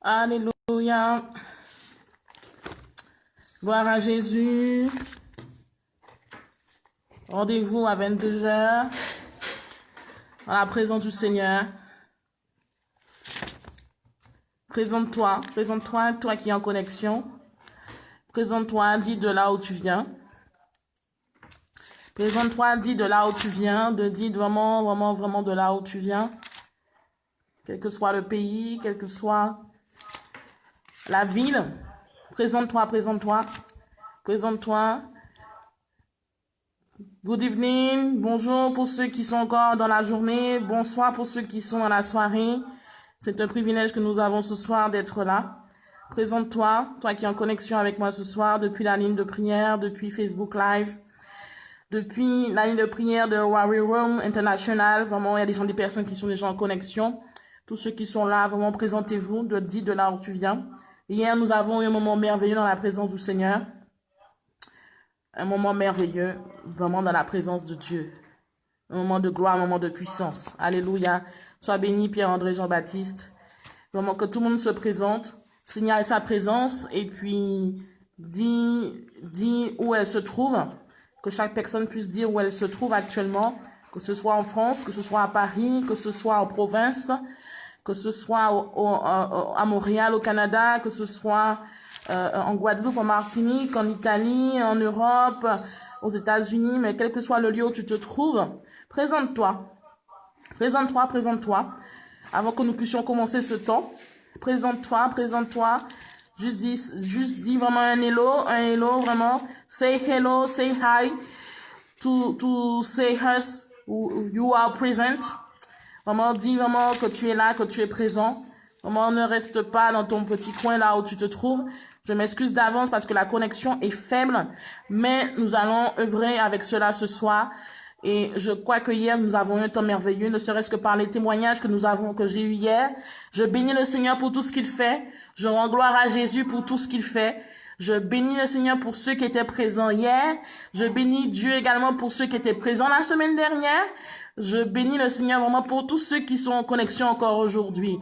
Alléluia. Gloire à Jésus. Rendez-vous à 22 heures dans la présence du Seigneur. Présente-toi, toi qui es en connexion. Présente-toi, dis de là où tu viens. Présente-toi, dis de là où tu viens, dis vraiment de là où tu viens. Quel que soit le pays, quelle que soit la ville. Présente-toi. Good evening, bonjour pour ceux qui sont encore dans la journée, bonsoir pour ceux qui sont dans la soirée. C'est un privilège que nous avons ce soir d'être là. Présente-toi, toi qui es en connexion avec moi ce soir, depuis la ligne de prière, depuis Facebook Live, depuis la ligne de prière de Warrior Room International. Vraiment, il y a des personnes qui sont déjà en connexion. Tous ceux qui sont là, vraiment, présentez-vous, dis de là où tu viens. Hier, nous avons eu un moment merveilleux dans la présence du Seigneur. Un moment merveilleux, vraiment dans la présence de Dieu. Un moment de gloire, un moment de puissance. Alléluia. Sois béni, Pierre-André Jean-Baptiste. Vraiment que tout le monde se présente, signale sa présence et puis dit où elle se trouve. Que chaque personne puisse dire où elle se trouve actuellement. Que ce soit en France, que ce soit à Paris, que ce soit en province, que ce soit à Montréal, au Canada, que ce soit en Guadeloupe, en Martinique, en Italie, en Europe, aux États-Unis, mais quel que soit le lieu où tu te trouves, présente-toi. Avant que nous puissions commencer ce temps, présente-toi. Juste dis vraiment un hello, vraiment. Say hello, say hi, to say us, you are present. Vraiment, dis vraiment que tu es là, que tu es présent. Vraiment, ne reste pas dans ton petit coin là où tu te trouves. Je m'excuse d'avance parce que la connexion est faible, mais nous allons œuvrer avec cela ce soir. Et je crois que hier, nous avons eu un temps merveilleux, ne serait-ce que par les témoignages que j'ai eu hier. Je bénis le Seigneur pour tout ce qu'il fait. Je rends gloire à Jésus pour tout ce qu'il fait. Je bénis le Seigneur pour ceux qui étaient présents hier. Je bénis Dieu également pour ceux qui étaient présents la semaine dernière. Je bénis le Seigneur vraiment pour tous ceux qui sont en connexion encore aujourd'hui.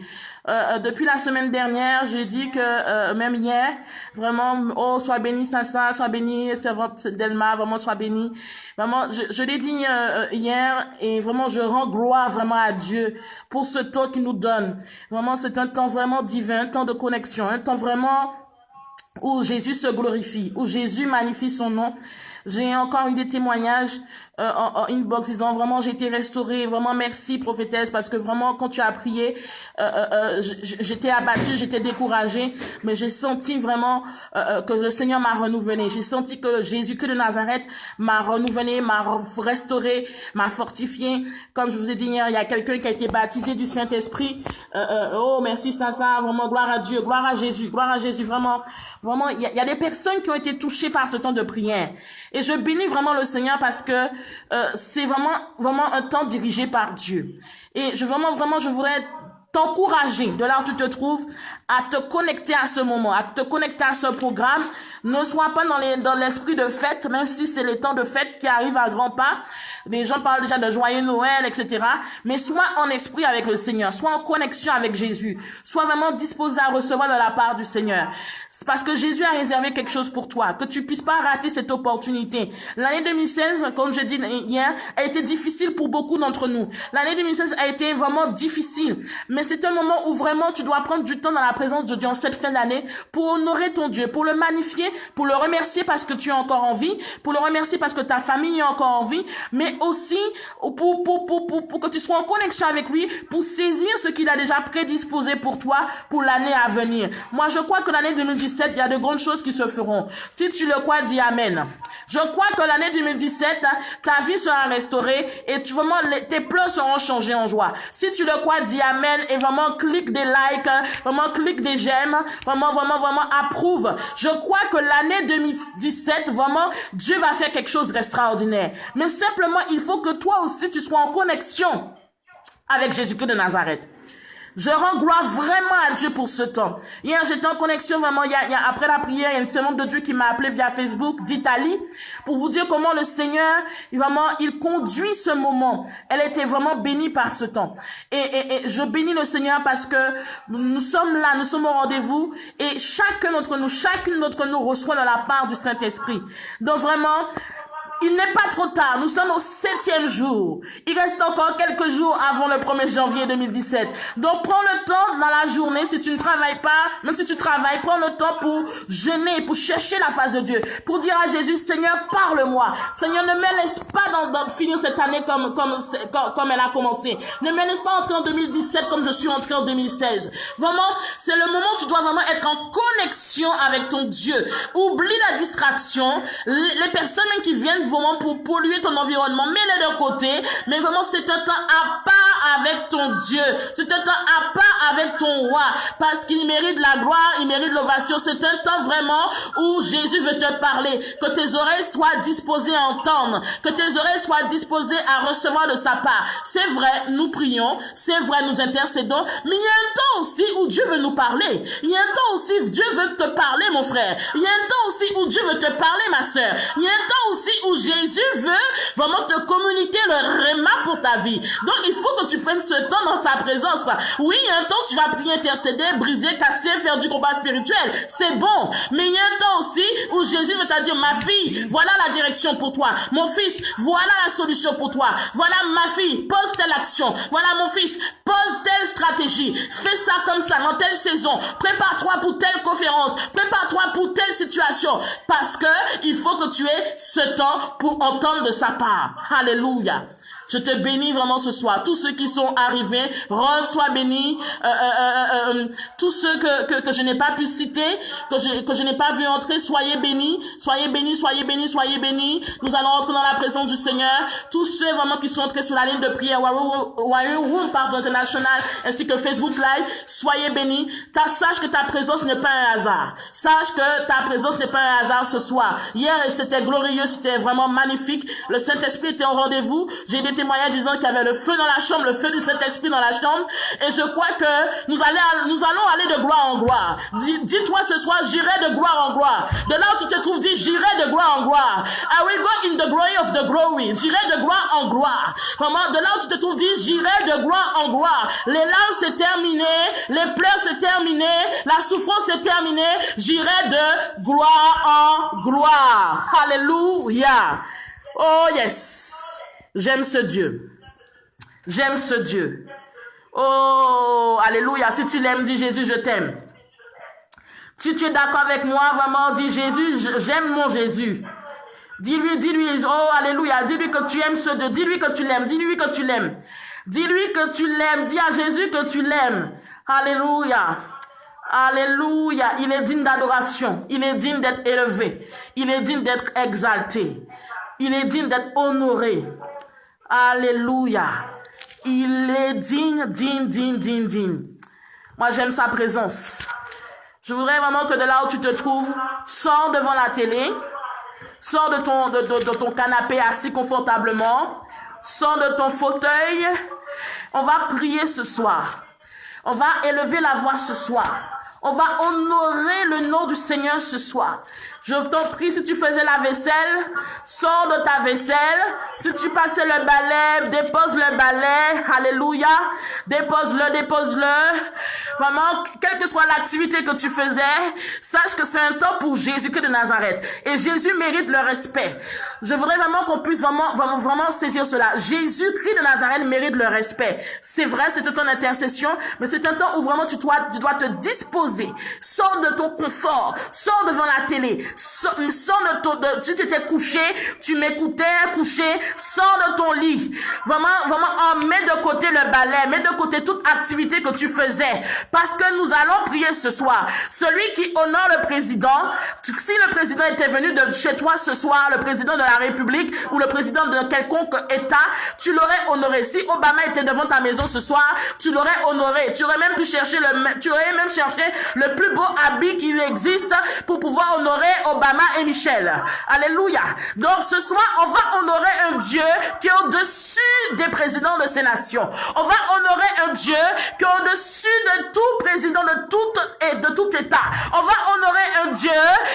Depuis la semaine dernière, j'ai dit que même hier, vraiment, sois béni Sassa, sois béni servante Delma, vraiment sois béni. Vraiment, je l'ai dit hier et vraiment je rends gloire vraiment à Dieu pour ce temps qu'il nous donne. Vraiment, c'est un temps vraiment divin, un temps de connexion, un temps vraiment où Jésus se glorifie, où Jésus magnifie son nom. J'ai encore eu des témoignages en inbox disant vraiment j'ai été restaurée, vraiment merci prophétesse, parce que vraiment quand tu as prié, j'étais abattue, j'étais découragée, mais j'ai senti vraiment que le Seigneur m'a renouvelée. J'ai senti que Jésus-Christ de Nazareth m'a renouvelée, m'a restaurée, m'a fortifiée. Comme je vous ai dit hier, il y a quelqu'un qui a été baptisé du Saint-Esprit. Oh merci ça, vraiment gloire à Dieu, gloire à Jésus, vraiment il y a des personnes qui ont été touchées par ce temps de prière. Et je bénis vraiment le Seigneur parce que c'est vraiment un temps dirigé par Dieu. Et je voudrais t'encourager de là où tu te trouves à te connecter à ce moment, à te connecter à ce programme. Ne sois pas dans l'esprit de fête, même si c'est les temps de fête qui arrivent à grands pas. Les gens parlent déjà de joyeux Noël, etc. Mais sois en esprit avec le Seigneur, sois en connexion avec Jésus, sois vraiment disposé à recevoir de la part du Seigneur. C'est parce que Jésus a réservé quelque chose pour toi, que tu puisses pas rater cette opportunité. L'année 2016, comme je dis hier, a été difficile pour beaucoup d'entre nous. L'année 2016 a été vraiment difficile, mais c'est un moment où vraiment tu dois prendre du temps dans la présence de Dieu en cette fin d'année pour honorer ton Dieu, pour le magnifier, pour le remercier parce que tu es encore en vie, pour le remercier parce que ta famille est encore en vie, mais aussi pour que tu sois en connexion avec lui, pour saisir ce qu'il a déjà prédisposé pour toi pour l'année à venir. Moi, je crois que l'année 2017, il y a de grandes choses qui se feront. Si tu le crois, dis Amen. Je crois que l'année 2017, ta vie sera restaurée et vraiment tes pleurs seront changés en joie. Si tu le crois, dis Amen et vraiment clique des likes, vraiment clique des j'aime, vraiment approuve. Je crois que l'année 2017, vraiment, Dieu va faire quelque chose d'extraordinaire. Mais simplement, il faut que toi aussi, tu sois en connexion avec Jésus-Christ de Nazareth. Je rends gloire vraiment à Dieu pour ce temps. Hier, j'étais en connexion vraiment, après la prière, il y a une servante de Dieu qui m'a appelé via Facebook d'Italie pour vous dire comment le Seigneur, vraiment, il conduit ce moment. Elle était vraiment bénie par ce temps. Et je bénis le Seigneur parce que nous sommes là, nous sommes au rendez-vous et chacune d'entre nous reçoit de la part du Saint-Esprit. Donc vraiment, il n'est pas trop tard. Nous sommes au 7e jour. Il reste encore quelques jours avant le 1er janvier 2017. Donc, prends le temps dans la journée, si tu ne travailles pas, même si tu travailles, prends le temps pour jeûner, pour chercher la face de Dieu, pour dire à Jésus, Seigneur, parle-moi. Seigneur, ne me laisse pas finir cette année comme elle a commencé. Ne me laisse pas entrer en 2017 comme je suis entré en 2016. Vraiment, c'est le moment où tu dois vraiment être en connexion avec ton Dieu. Oublie la distraction. Les personnes même qui viennent vraiment pour polluer ton environnement, mets-les de côté, mais vraiment c'est un temps à part avec ton Dieu, c'est un temps à part avec ton roi, parce qu'il mérite la gloire, il mérite l'ovation. C'est un temps vraiment où Jésus veut te parler, que tes oreilles soient disposées à entendre, que tes oreilles soient disposées à recevoir de sa part. C'est vrai, nous prions, c'est vrai, nous intercédons, mais il y a un temps aussi où Dieu veut nous parler, il y a un temps aussi où Dieu veut te parler, mon frère, il y a un temps aussi où Dieu veut te parler, ma sœur, il y a un temps aussi où Jésus veut vraiment te communiquer le réma pour ta vie. Donc, il faut que tu prennes ce temps dans sa présence. Oui, il y a un temps où tu vas prier, intercéder, briser, casser, faire du combat spirituel. C'est bon. Mais il y a un temps aussi où Jésus veut te dire, ma fille, voilà la direction pour toi. Mon fils, voilà la solution pour toi. Voilà ma fille, pose telle action. Voilà mon fils, pose telle stratégie. Fais ça comme ça, dans telle saison. Prépare-toi pour telle conférence. Prépare-toi pour telle situation. Parce que il faut que tu aies ce temps pour entendre de sa part. Alléluia. Je te bénis vraiment ce soir. Tous ceux qui sont arrivés, Rose, sois béni. Tous ceux que je n'ai pas pu citer, que je n'ai pas vu entrer, soyez bénis. Soyez bénis, soyez bénis, soyez bénis. Nous allons entrer dans la présence du Seigneur. Tous ceux vraiment qui sont entrés sur la ligne de prière, Warrior Room, International, ainsi que Facebook Live, soyez bénis. Sache que ta présence n'est pas un hasard. Sache que ta présence n'est pas un hasard ce soir. Hier, c'était glorieux, c'était vraiment magnifique. Le Saint-Esprit était au rendez-vous. J'ai des témoignages disant qu'il y avait le feu dans la chambre, le feu du Saint-Esprit dans la chambre. Et je crois que nous allons aller de gloire en gloire. Dis-toi ce soir, j'irai de gloire en gloire. De là où tu te trouves, dis, j'irai de gloire en gloire. I will go in the glory of the glory. J'irai de gloire en gloire. Vraiment, de là où tu te trouves, dis, j'irai de gloire en gloire. Les larmes c'est terminé, les pleurs c'est terminé, la souffrance c'est terminé. J'irai de gloire en gloire. Alléluia. Oh yes. J'aime ce Dieu. J'aime ce Dieu. Oh, alléluia. Si tu l'aimes, dis Jésus, je t'aime. Si tu es d'accord avec moi, vraiment, dis Jésus, j'aime mon Jésus. Dis-lui, oh, alléluia. Dis-lui que tu aimes ce Dieu. Dis-lui que tu l'aimes. Dis-lui que tu l'aimes. Dis-lui que tu l'aimes. Dis à Jésus que tu l'aimes. Alléluia. Alléluia. Il est digne d'adoration. Il est digne d'être élevé. Il est digne d'être exalté. Il est digne d'être honoré. Alléluia. Il est digne. Moi, j'aime sa présence. Je voudrais vraiment que de là où tu te trouves, sors devant la télé, sors de ton canapé assis confortablement, sors de ton fauteuil. On va prier ce soir. On va élever la voix ce soir. On va honorer le nom du Seigneur ce soir. Je t'en prie, si tu faisais la vaisselle, sors de ta vaisselle. Si tu passais le balai, dépose le balai. Alléluia. Dépose-le. Vraiment, quelle que soit l'activité que tu faisais, sache que c'est un temps pour Jésus-Christ de Nazareth. Et Jésus mérite le respect. Je voudrais vraiment qu'on puisse vraiment saisir cela. Jésus-Christ de Nazareth mérite le respect. C'est vrai, c'est un temps d'intercession, mais c'est un temps où vraiment tu dois te disposer. Sors de ton confort. Sors devant la télé. Sors si tu étais couché, tu m'écoutais couché, sors de ton lit. Vraiment, mets de côté le balai, mets de côté toute activité que tu faisais. Parce que nous allons prier ce soir. Celui qui honore le président, si le président était venu de chez toi ce soir, le président de la République ou le président de quelconque État, tu l'aurais honoré. Si Obama était devant ta maison ce soir, tu l'aurais honoré. Tu aurais même cherché le plus beau habit qu'il existe pour pouvoir honorer Obama et Michel. Alléluia. Donc ce soir, on va honorer un Dieu qui est au-dessus des présidents de ces nations. On va honorer un Dieu qui est au-dessus de tout président, de tout État. On va honorer un Dieu,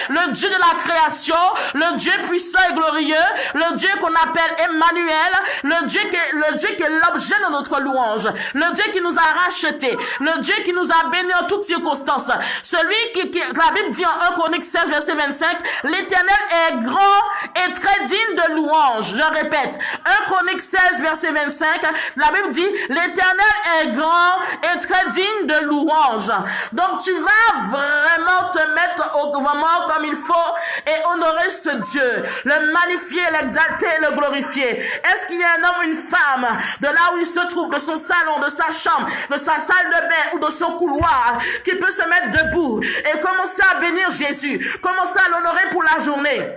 le Dieu de la création, le Dieu puissant et glorieux, le Dieu qu'on appelle Emmanuel, le Dieu qui est l'objet de notre louange, le Dieu qui nous a rachetés, le Dieu qui nous a bénis en toutes circonstances. Celui qui la Bible dit en 1 Chronique 16, verset 25, l'Éternel est grand et très digne de louange. Je répète, 1 Chronique 16, verset 25, la Bible dit, l'Éternel est grand et très digne de louange. Donc tu vas vraiment te mettre au moment comme il faut et honorer ce Dieu, le magnifier, l'exalter, le glorifier. Est-ce qu'il y a un homme, une femme, de là où il se trouve, de son salon, de sa chambre, de sa salle de bain ou de son couloir, qui peut se mettre debout et commencer à bénir Jésus, commencer à l'honorer pour la journée?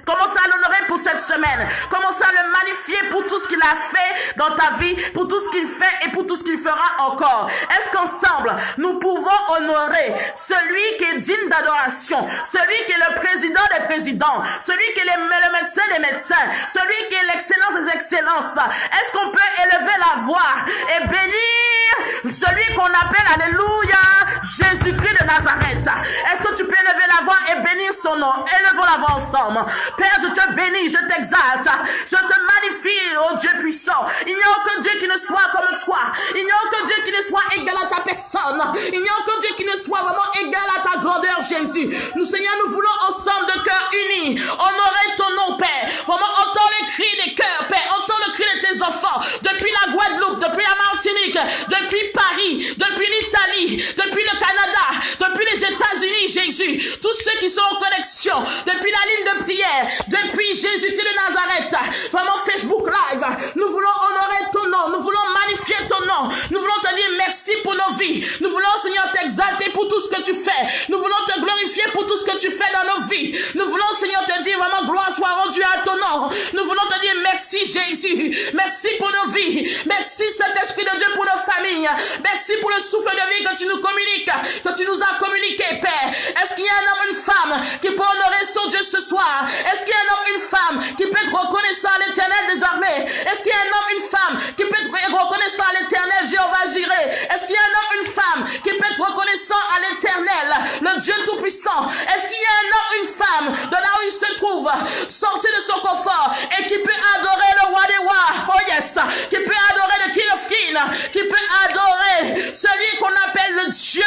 Commence à l'honorer pour cette semaine. Commence à le magnifier pour tout ce qu'il a fait dans ta vie, pour tout ce qu'il fait et pour tout ce qu'il fera encore. Est-ce qu'ensemble, nous pouvons honorer celui qui est digne d'adoration, celui qui est le président des présidents, celui qui est le médecin des médecins, celui qui est l'excellence des excellences? Est-ce qu'on peut élever la voix et bénir celui qu'on appelle, alléluia, Jésus-Christ de Nazareth? Est-ce que tu peux élever la voix et bénir son nom? Élevons la voix ensemble. Père, je te bénis, je t'exalte, je te magnifie, oh Dieu puissant. Il n'y a aucun Dieu qui ne soit comme toi. Il n'y a aucun Dieu qui ne soit égal à ta personne. Il n'y a aucun Dieu qui ne soit vraiment égal à ta grandeur, Jésus. Nous, Seigneur, nous voulons ensemble de cœur unis honorer ton nom, Père. Vraiment, entends les cris des cœurs, Père. Entends le cri de tes enfants. Depuis la Guadeloupe, depuis la Martinique, depuis Paris, depuis l'Italie, depuis le Canada, depuis les États-Unis, Jésus. Tous ceux qui sont en connexion, depuis la ligne de prière, depuis Jésus-Christ de Nazareth, vraiment Facebook Live, nous voulons honorer ton nom, nous voulons magnifier ton nom, nous voulons te dire merci pour nos vies, nous voulons, Seigneur, t'exalter pour tout ce que tu fais, nous voulons te glorifier pour tout ce que tu fais dans nos vies, nous voulons, Seigneur, te dire vraiment gloire soit rendue à ton nom, nous voulons te dire merci Jésus, merci pour nos vies, merci Saint-Esprit de Dieu pour nos familles, merci pour le souffle de vie que tu nous communiques, que tu nous as communiqué, Père. Est-ce qu'il y a un homme, une femme qui peut honorer son Dieu ce soir? Est-ce qu'il y a un homme, une femme qui peut être reconnaissant à l'Éternel des armées? Est-ce qu'il y a un homme, une femme qui peut être reconnaissant à l'Éternel Jéhovah Jireh? Est-ce qu'il y a un homme, une femme qui peut être reconnaissant à l'Éternel, le Dieu Tout-Puissant? Est-ce qu'il y a un homme, une femme de là où il se trouve, sorti de son confort et qui peut adorer le roi des rois? Oh yes, qui peut adorer le King of Kings, qui peut adorer celui qu'on appelle le Dieu.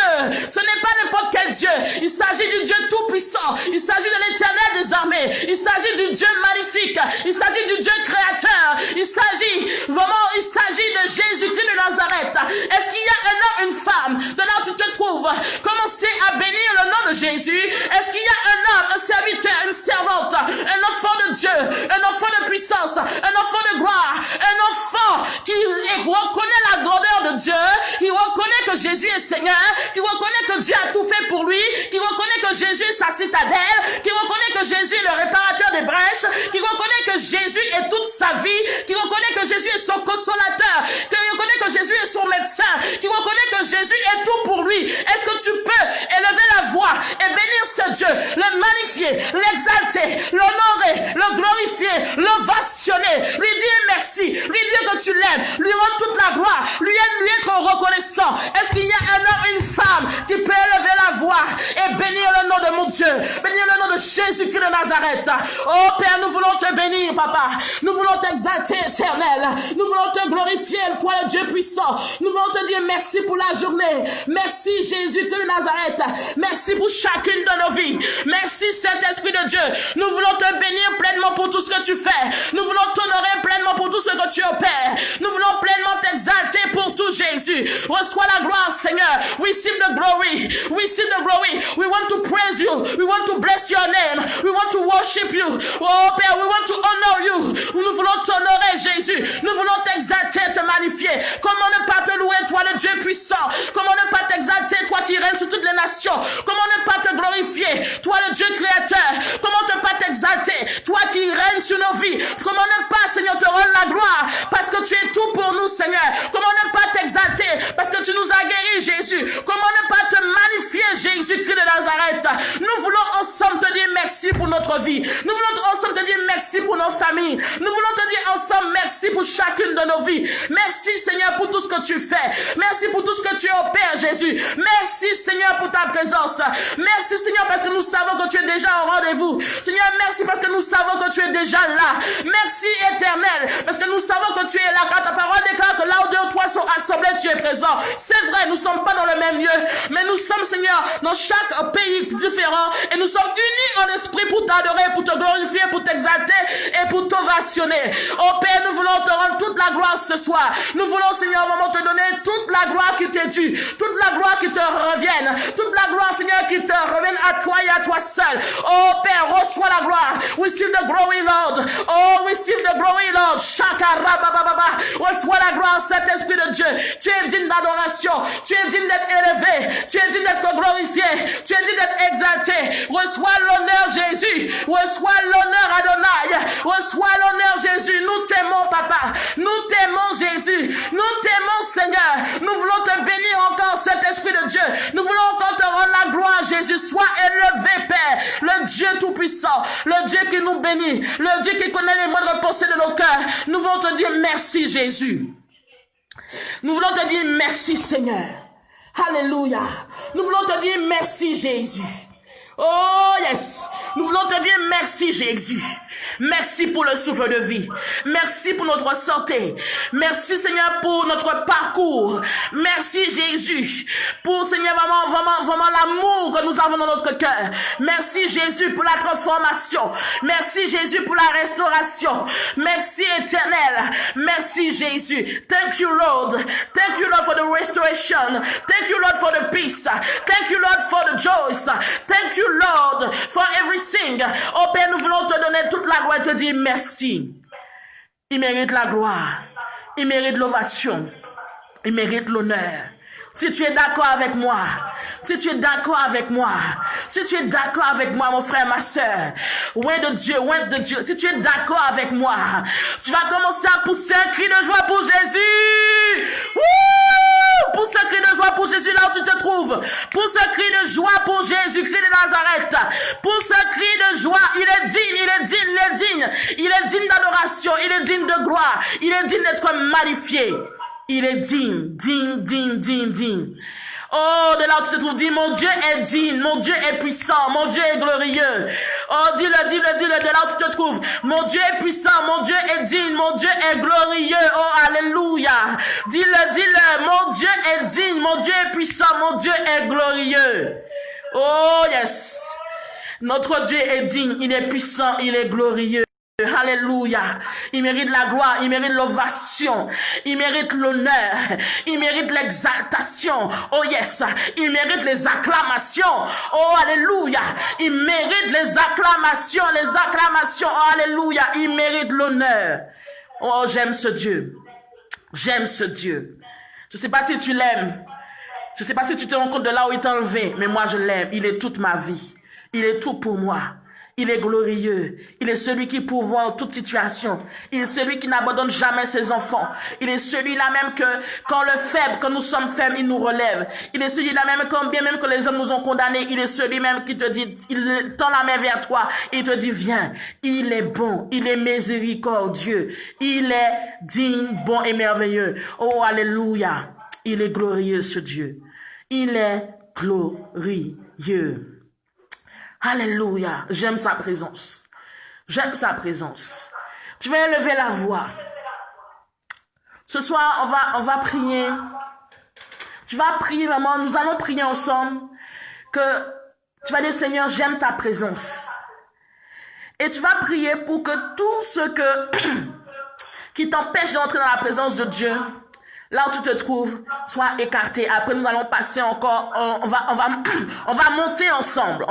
Ce n'est pas n'importe quel Dieu. Il s'agit du Dieu Tout-Puissant. Il s'agit de l'Éternel des armées. Il s'agit du Dieu magnifique. Il s'agit du Dieu créateur. Il s'agit de Jésus-Christ de Nazareth. Est-ce qu'il y a un homme, une femme, de là où tu te trouves, commencer à bénir le nom de Jésus? Est-ce qu'il y a un homme, un serviteur, une servante, un enfant de Dieu, un enfant de puissance, un enfant de gloire, un enfant qui reconnaît la grandeur de Dieu, qui reconnaît que Jésus est Seigneur, qui reconnaît que Dieu a tout fait pour lui, qui reconnaît que Jésus est sa citadelle, qui reconnaît que Jésus est le réparateur des brèches, qui reconnaît que Jésus est toute sa vie, qui reconnaît que Jésus est son consolateur, qui reconnaît que Jésus est son médecin, qui reconnaît que Jésus est tout pour lui? Est-ce que tu peux élever la voix et bénir ce Dieu, le magnifier, l'exalter, l'honorer, le glorifier, l'ovationner, lui dire merci, lui dire que tu l'aimes, lui rendre toute la gloire, lui être reconnaissant? Est-ce qu'il y a un homme, une femme qui peut élever la voix et bénir le nom de mon Dieu, bénir le nom de Jésus-Christ de Nazareth? Oh Père, nous voulons te bénir, Papa. Nous voulons t'exalter, Éternel. Nous voulons te glorifier, toi le Dieu puissant. Nous voulons te dire merci pour la journée. Merci Jésus-Christ de Nazareth. Merci pour chacune de nos vies. Merci Saint-Esprit de Dieu. Nous voulons te bénir pleinement pour tout ce que tu fais. Nous voulons t'honorer pleinement pour tout ce que tu opères. Nous voulons pleinement t'exalter pour tout, Jésus. Reçois la gloire, Seigneur. Receive the glory. Receive the glory. We want to praise you. We want to bless your name. We want to worship you. Oh Père, we want to honor you. Nous voulons t'honorer, Jésus. Nous voulons t'exalter, te magnifier. Comment ne pas te louer, toi le Dieu puissant? Comment ne pas t'exalter, toi qui règnes sur toutes les nations? Comment ne pas te glorifier, toi le Dieu créateur? Comment ne pas t'exalter, toi qui règnes sur nos vies? Comment ne pas, Seigneur, te rendre la gloire parce que tu es tout pour nous, Seigneur? Comment ne pas t'exalter parce que tu nous as guéris, Jésus? Comment ne pas te magnifier, Jésus-Christ de Nazareth? Nous voulons ensemble ensemble te dire merci pour notre vie. Nous voulons ensemble te dire merci pour nos familles. Nous voulons te dire ensemble merci pour chacune de nos vies. Merci Seigneur pour tout ce que tu fais. Merci pour tout ce que tu opères, Jésus. Merci Seigneur pour ta présence. Merci Seigneur parce que nous savons que tu es déjà au rendez-vous. Seigneur, merci parce que nous savons que tu es déjà là. Merci Éternel parce que nous savons que tu es là. Quand ta parole déclare que là où deux ou trois sont assemblés, tu es présent. C'est vrai, nous ne sommes pas dans le même lieu, mais nous sommes Seigneur dans chaque pays différent et nous sommes unis en esprit pour t'adorer, pour te glorifier, pour t'exalter et pour t'ovationner. Oh Père, nous voulons te rendre toute la gloire ce soir. Nous voulons Seigneur vraiment te donner toute la gloire qui t'est due, toute la gloire qui te revienne, toute la gloire Seigneur qui te revienne à toi et à toi seul. Oh Père, reçois la gloire. Receive the glory, Lord. Oh, receive the glory, Lord. Shakarabababa. Reçois la gloire, Saint-Esprit de Dieu. Tu es digne d'adoration. Tu es digne d'être élevé. Tu es digne d'être glorifié. Tu es digne d'être exalté. Reçois l'honneur, Jésus. Reçois l'honneur, Adonai. Reçois l'honneur, Jésus. Nous t'aimons, Papa. Nous t'aimons, Jésus. Nous t'aimons, Seigneur. Nous voulons te bénir encore, Saint-Esprit de Dieu. Nous voulons encore te rendre la gloire, Jésus. Sois élevé, Père. Le Dieu Tout-Puissant. Le Dieu qui nous bénit. Le Dieu qui connaît les moindres pensées de nos cœurs. Nous voulons te dire merci, Jésus. Nous voulons te dire merci, Seigneur. Alléluia. Nous voulons te dire merci, Jésus. Oh yes, nous voulons te dire merci Jésus. Merci pour le souffle de vie. Merci pour notre santé. Merci Seigneur pour notre parcours. Merci Jésus pour Seigneur vraiment l'amour que nous avons dans notre cœur. Merci Jésus pour la transformation. Merci Jésus pour la restauration. Merci Éternel. Merci Jésus. Thank you Lord. Thank you Lord for the restoration. Thank you Lord for the peace. Thank you Lord for the joy. Thank you Lord for everything. Oh Père, nous voulons te donner toute la gloire et te dire merci. Il mérite la gloire. Il mérite l'ovation. Il mérite l'honneur. Si tu es d'accord avec moi, si tu es d'accord avec moi, si tu es d'accord avec moi, mon frère, ma soeur, loin de Dieu, si tu es d'accord avec moi, tu vas commencer à pousser un cri de joie pour Jésus. Wouh! Pousse un cri de joie pour Jésus là où tu te trouves. Pousse un cri de joie pour Jésus, cri de Nazareth. Pousse un cri de joie. Il est digne, il est digne, il est digne. Il est digne d'adoration, il est digne de gloire. Il est digne d'être magnifié. Il est digne, digne. Oh, de là où tu te trouves, dis, mon Dieu est digne, mon Dieu est puissant, mon Dieu est glorieux. Oh, dis-le, de là où tu te trouves. Mon Dieu est puissant, mon Dieu est digne, mon Dieu est glorieux. Oh, alléluia. Dis-le, mon Dieu est digne, mon Dieu est puissant, mon Dieu est glorieux. Oh, yes. Notre Dieu est digne, il est puissant, il est glorieux. Alléluia. Il mérite la gloire, il mérite l'ovation, il mérite l'honneur, il mérite l'exaltation. Oh yes, il mérite les acclamations. Oh alléluia. Il mérite les acclamations. Oh alléluia. Il mérite l'honneur. Oh, j'aime ce Dieu. J'aime ce Dieu. Je sais pas si tu l'aimes. Je sais pas si tu te rends compte de là où il t'a enlevé, mais moi je l'aime. Il est toute ma vie. Il est tout pour moi. Il est glorieux. Il est celui qui pourvoit en toute situation. Il est celui qui n'abandonne jamais ses enfants. Il est celui-là même que quand nous sommes faibles, il nous relève. Il est celui-là même quand bien même que les hommes nous ont condamnés, il est celui même qui te dit, il tend la main vers toi, il te dit viens. Il est bon, il est miséricordieux. Il est digne, bon et merveilleux. Oh alléluia. Il est glorieux ce Dieu. Il est glorieux. Alléluia, j'aime sa présence. J'aime sa présence. Tu vas élever la voix. Ce soir, on va prier. Tu vas prier vraiment, nous allons prier ensemble que tu vas dire Seigneur, j'aime ta présence. Et tu vas prier pour que tout ce qui t'empêche d'entrer dans la présence de Dieu, là où tu te trouves, sois écarté. Après, nous allons passer encore, on va monter ensemble.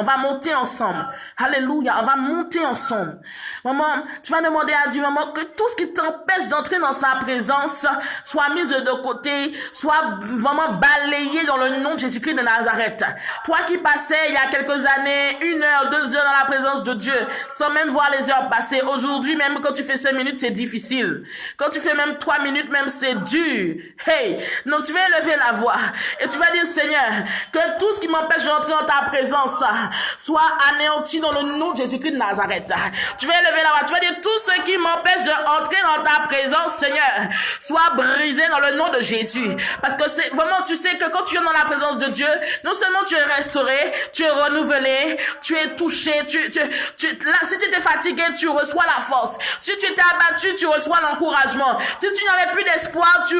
Alléluia, on va monter ensemble. Maman, tu vas demander à Dieu, maman, que tout ce qui t'empêche d'entrer dans sa présence soit mis de côté, soit vraiment balayé dans le nom de Jésus-Christ de Nazareth. Toi qui passais il y a quelques années, 1 heure, 2 heures dans la présence de Dieu, sans même voir les heures passer. Aujourd'hui, même quand tu fais 5 minutes, c'est difficile. Quand tu fais même 3 minutes, même c'est dur. Hey, donc tu vas élever la voix et tu vas dire, Seigneur, que tout ce qui m'empêche de rentrer dans ta présence soit anéanti dans le nom de Jésus-Christ de Nazareth. Tu vas élever la voix, tu vas dire, tout ce qui m'empêche de rentrer dans ta présence, Seigneur, soit brisé dans le nom de Jésus. Parce que c'est vraiment, tu sais que quand tu es dans la présence de Dieu, non seulement tu es restauré, tu es renouvelé, tu es touché, là, si tu étais fatigué, tu reçois la force. Si tu étais abattu, tu reçois l'encouragement. Si tu n'avais plus d'espoir, tu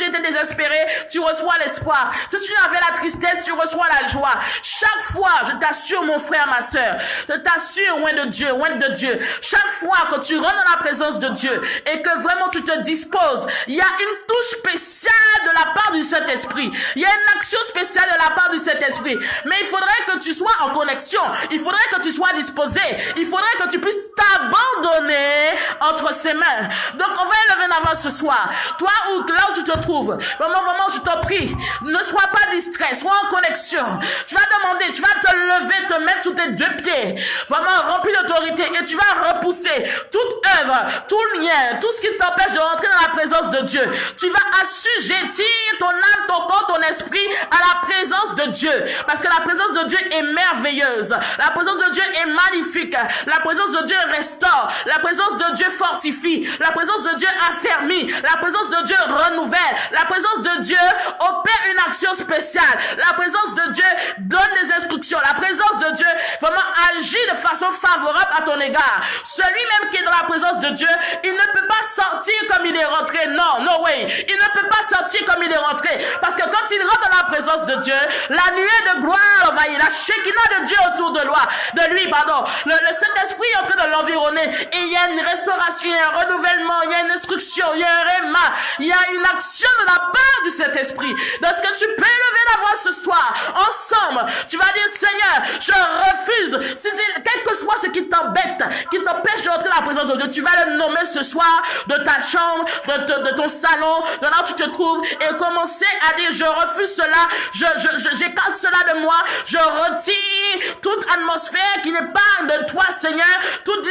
étais désespéré, tu reçois l'espoir. Si tu n'avais la tristesse, tu reçois la joie. Chaque fois, je t'assure, mon frère, ma sœur, je t'assure, loin de Dieu, chaque fois que tu rentres dans la présence de Dieu et que vraiment tu te disposes, il y a une touche spéciale de la part du Saint-Esprit. Il y a une action spéciale de la part du Saint-Esprit. Mais il faudrait que tu sois en connexion. Il faudrait que tu sois disposé. Il faudrait que tu puisses t'abandonner entre ses mains. Donc, on va élever la main ce soir. Toi, là où tu te trouves, vraiment, je t'en prie, ne sois pas distrait, sois en connexion. Tu vas demander, tu vas te lever, te mettre sous tes deux pieds, vraiment rempli d'autorité, et tu vas repousser toute œuvre, tout lien, tout ce qui t'empêche de rentrer dans la présence de Dieu. Tu vas assujettir ton âme, ton corps, ton esprit à la présence de Dieu. Parce que la présence de Dieu est merveilleuse. La présence de Dieu est magnifique. La présence de Dieu restaure. La présence de Dieu fortifie. La présence de Dieu affermit. La présence de Dieu renouvelle. La présence de Dieu opère une action spéciale. La présence de Dieu donne des instructions. La présence de Dieu vraiment agit de façon favorable à ton égard. Celui-même qui est dans la présence de Dieu, il ne peut pas sortir comme il est rentré. Non, no way. Il ne peut pas sortir comme il est rentré. Parce que quand il rentre dans la présence de Dieu, la nuée de gloire envahit, la Shekinah de Dieu autour de lui, le Saint-Esprit est en train de l'environner. Et il y a une restauration, il y a un renouvellement, il y a une instruction, il y a un réma, il y a une action de la part du Saint-Esprit. Est-ce que tu peux élever la voix ce soir, ensemble? Tu vas dire, Seigneur, je refuse, quel que soit ce qui t'embête, qui t'empêche de rentrer dans la présence de Dieu, tu vas le nommer ce soir, de ta chambre, de ton salon, de là où tu te trouves, et commencer à dire, je refuse cela, j'écarte cela de moi, je retire toute atmosphère qui n'est pas de toi, Seigneur, toute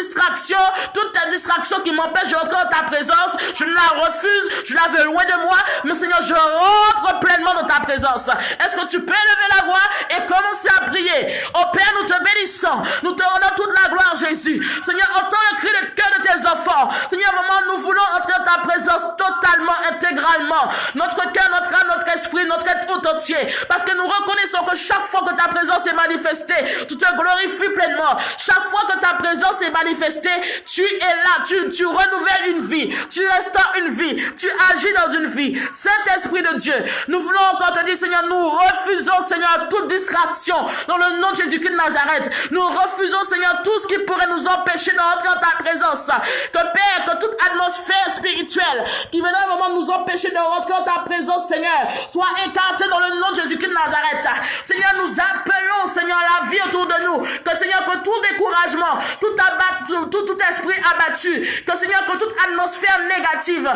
ta distraction qui m'empêche de rentrer dans ta présence, je la refuse, je la veux loin de moi, mais Seigneur, je rentre pleinement dans ta présence. Est-ce que tu peux élever la voix et commencer à prier? Oh Père, nous te bénissons, nous te rendons toute la gloire, Jésus. Seigneur, entends le cri de cœur de tes enfants. Seigneur, vraiment, nous voulons entrer dans ta présence totalement, intégralement. Notre cœur, notre âme, notre esprit, notre être tout entier. Parce que nous reconnaissons que chaque fois que ta présence est manifestée, tu te glorifies pleinement. Chaque fois que ta présence est manifestée, tu es là, tu renouvelles une vie, tu restaures une vie, tu agis dans une vie. Saint-Esprit de Dieu, nous voulons encore te dire, Seigneur, nous refusons, Seigneur, toute distraction dans le nom de Jésus-Christ de Nazareth. Nous refusons, Seigneur, tout ce qui pourrait nous empêcher d'entrer dans ta présence. Que Père, que toute atmosphère spirituelle qui viendrait vraiment nous empêcher de rentrer dans ta présence, Seigneur, soit écartée dans le nom de Jésus-Christ de Nazareth. Seigneur, nous appelons, Seigneur, la vie autour de nous. Que Seigneur, que tout découragement, tout esprit abattu, que Seigneur, que toute atmosphère négative,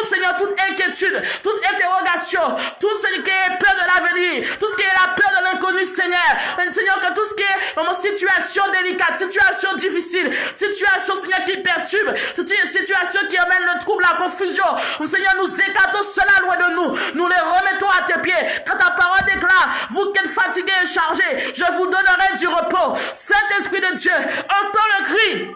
Seigneur, toute inquiétude, toute interrogation, tout ce qui est peur de l'avenir, tout ce qui est la peur de l'inconnu, Seigneur, que tout ce qui est vraiment situation délicate, situation difficile, situation, Seigneur, qui perturbe, situation qui amène le trouble, la confusion, Seigneur, nous écartons cela loin de nous, nous les remettons à tes pieds. Quand ta parole déclare, vous qui êtes fatigués et chargés, je vous donnerai du repos. Saint-Esprit de Dieu, entends le cri.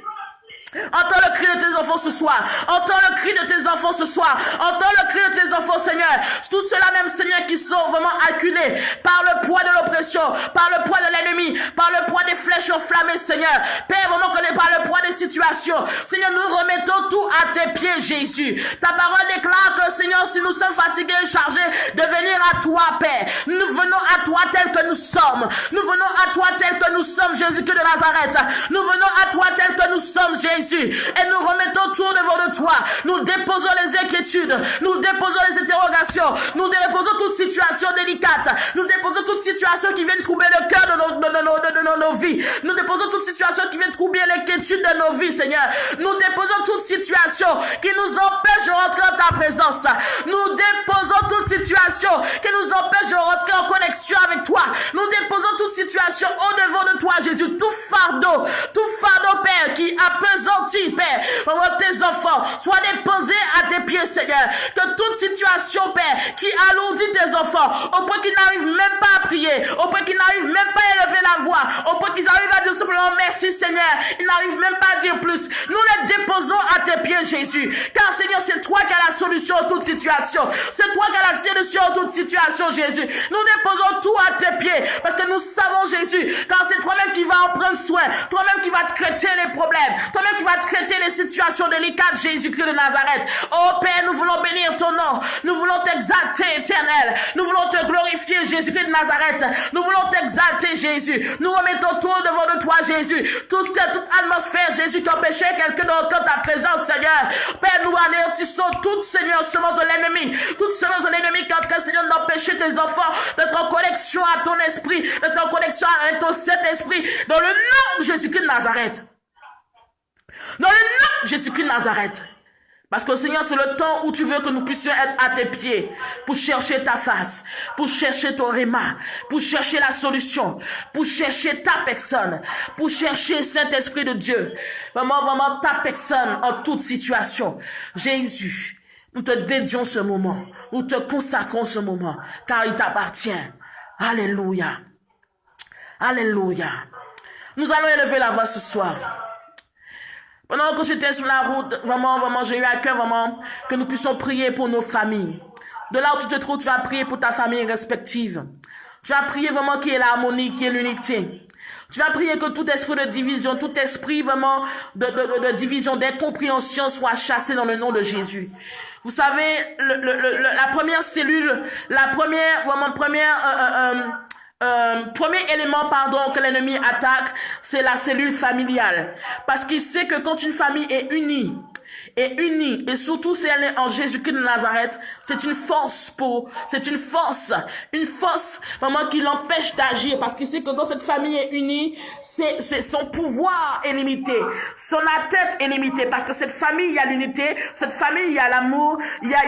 Entends le cri de tes enfants ce soir. Entends le cri de tes enfants ce soir. Entends le cri de tes enfants, Seigneur. Tous ceux-là même, Seigneur, qui sont vraiment acculés par le poids de l'oppression, par le poids de l'ennemi, par le poids des flèches enflammées, Seigneur. Père, vraiment que par le poids des situations. Seigneur, nous remettons tout à tes pieds, Jésus. Ta parole déclare que, Seigneur, si nous sommes fatigués et chargés, de venir à toi, Père. Nous venons à toi tel que nous sommes. Nous venons à toi tel que nous sommes, Jésus-Christ de Nazareth. Nous venons à toi tel que nous sommes, Jésus. Et nous remettons tout devant de toi. Nous déposons les inquiétudes. Nous déposons les interrogations. Nous déposons toute situation délicate. Nous déposons toute situation qui vient troubler le cœur de nos vies. Nous déposons toute situation qui vient troubler l'inquiétude de nos vies, Seigneur. Nous déposons toute situation qui nous empêche de rentrer en ta présence. Nous déposons toute situation qui nous empêche de rentrer en connexion avec toi. Nous déposons toute situation au devant de toi, Jésus. Tout fardeau, Père, qui apaisante anéantis, Père. Vraiment, tes enfants soient déposés à tes pieds, Seigneur. Que toute situation, Père, qui alourdit tes enfants, au point qu'ils n'arrivent même pas à prier, au point qu'ils n'arrivent même pas à élever la voix, au point qu'ils arrivent à dire simplement merci, Seigneur. Ils n'arrivent même pas à dire plus. Nous les déposons à tes pieds, Jésus. Car, Seigneur, c'est toi qui as la solution à toute situation. C'est toi qui as la solution à toute situation, Jésus. Nous déposons tout à tes pieds. Parce que nous savons, Jésus, car c'est toi-même qui vas en prendre soin. Toi-même qui vas traiter les problèmes. Toi-même qui vas traiter les situations délicates, Jésus-Christ de Nazareth. Oh Père, nous voulons bénir ton nom. Nous voulons t'exalter, éternel. Nous voulons te glorifier, Jésus-Christ de Nazareth. Nous voulons t'exalter, Jésus. Nous remettons tout devant de toi, Jésus. Toute atmosphère, Jésus, qui empêchait quelqu'un d'entrer ta présence, Seigneur. Père, nous anéantissons toute, Seigneur, semence de l'ennemi. Toute semence de l'ennemi qui est en train, Seigneur, d'empêcher tes enfants d'être en connexion à ton esprit, d'être en connexion avec ton Saint-Esprit. Dans le nom de Jésus-Christ de Nazareth. Dans le nom de Jésus-Christ de Nazareth. Parce que Seigneur, c'est le temps où tu veux que nous puissions être à tes pieds pour chercher ta face, pour chercher ton réma, pour chercher la solution, pour chercher ta personne, pour chercher Saint-Esprit de Dieu. Vraiment, vraiment ta personne en toute situation. Jésus, nous te dédions ce moment, nous te consacrons ce moment, car il t'appartient. Alléluia. Alléluia. Nous allons élever la voix ce soir. Pendant que j'étais sur la route, vraiment, j'ai eu à cœur, vraiment, que nous puissions prier pour nos familles. De là où tu te trouves, tu vas prier pour ta famille respective. Tu vas prier vraiment qu'il y ait l'harmonie, qu'il y ait l'unité. Tu vas prier que tout esprit de division, tout esprit vraiment de division, d'incompréhension soit chassé dans le nom de Jésus. Vous savez, la première cellule, premier élément, que l'ennemi attaque, c'est la cellule familiale. Parce qu'il sait que quand une famille est unie, et surtout si elle est en Jésus-Christ de Nazareth, c'est une force vraiment qui l'empêche d'agir, parce qu'il sait que quand cette famille est unie, c'est son pouvoir est limité, son atteinte est limitée, parce que cette famille, il y a l'unité, cette famille, il y a l'amour, il y a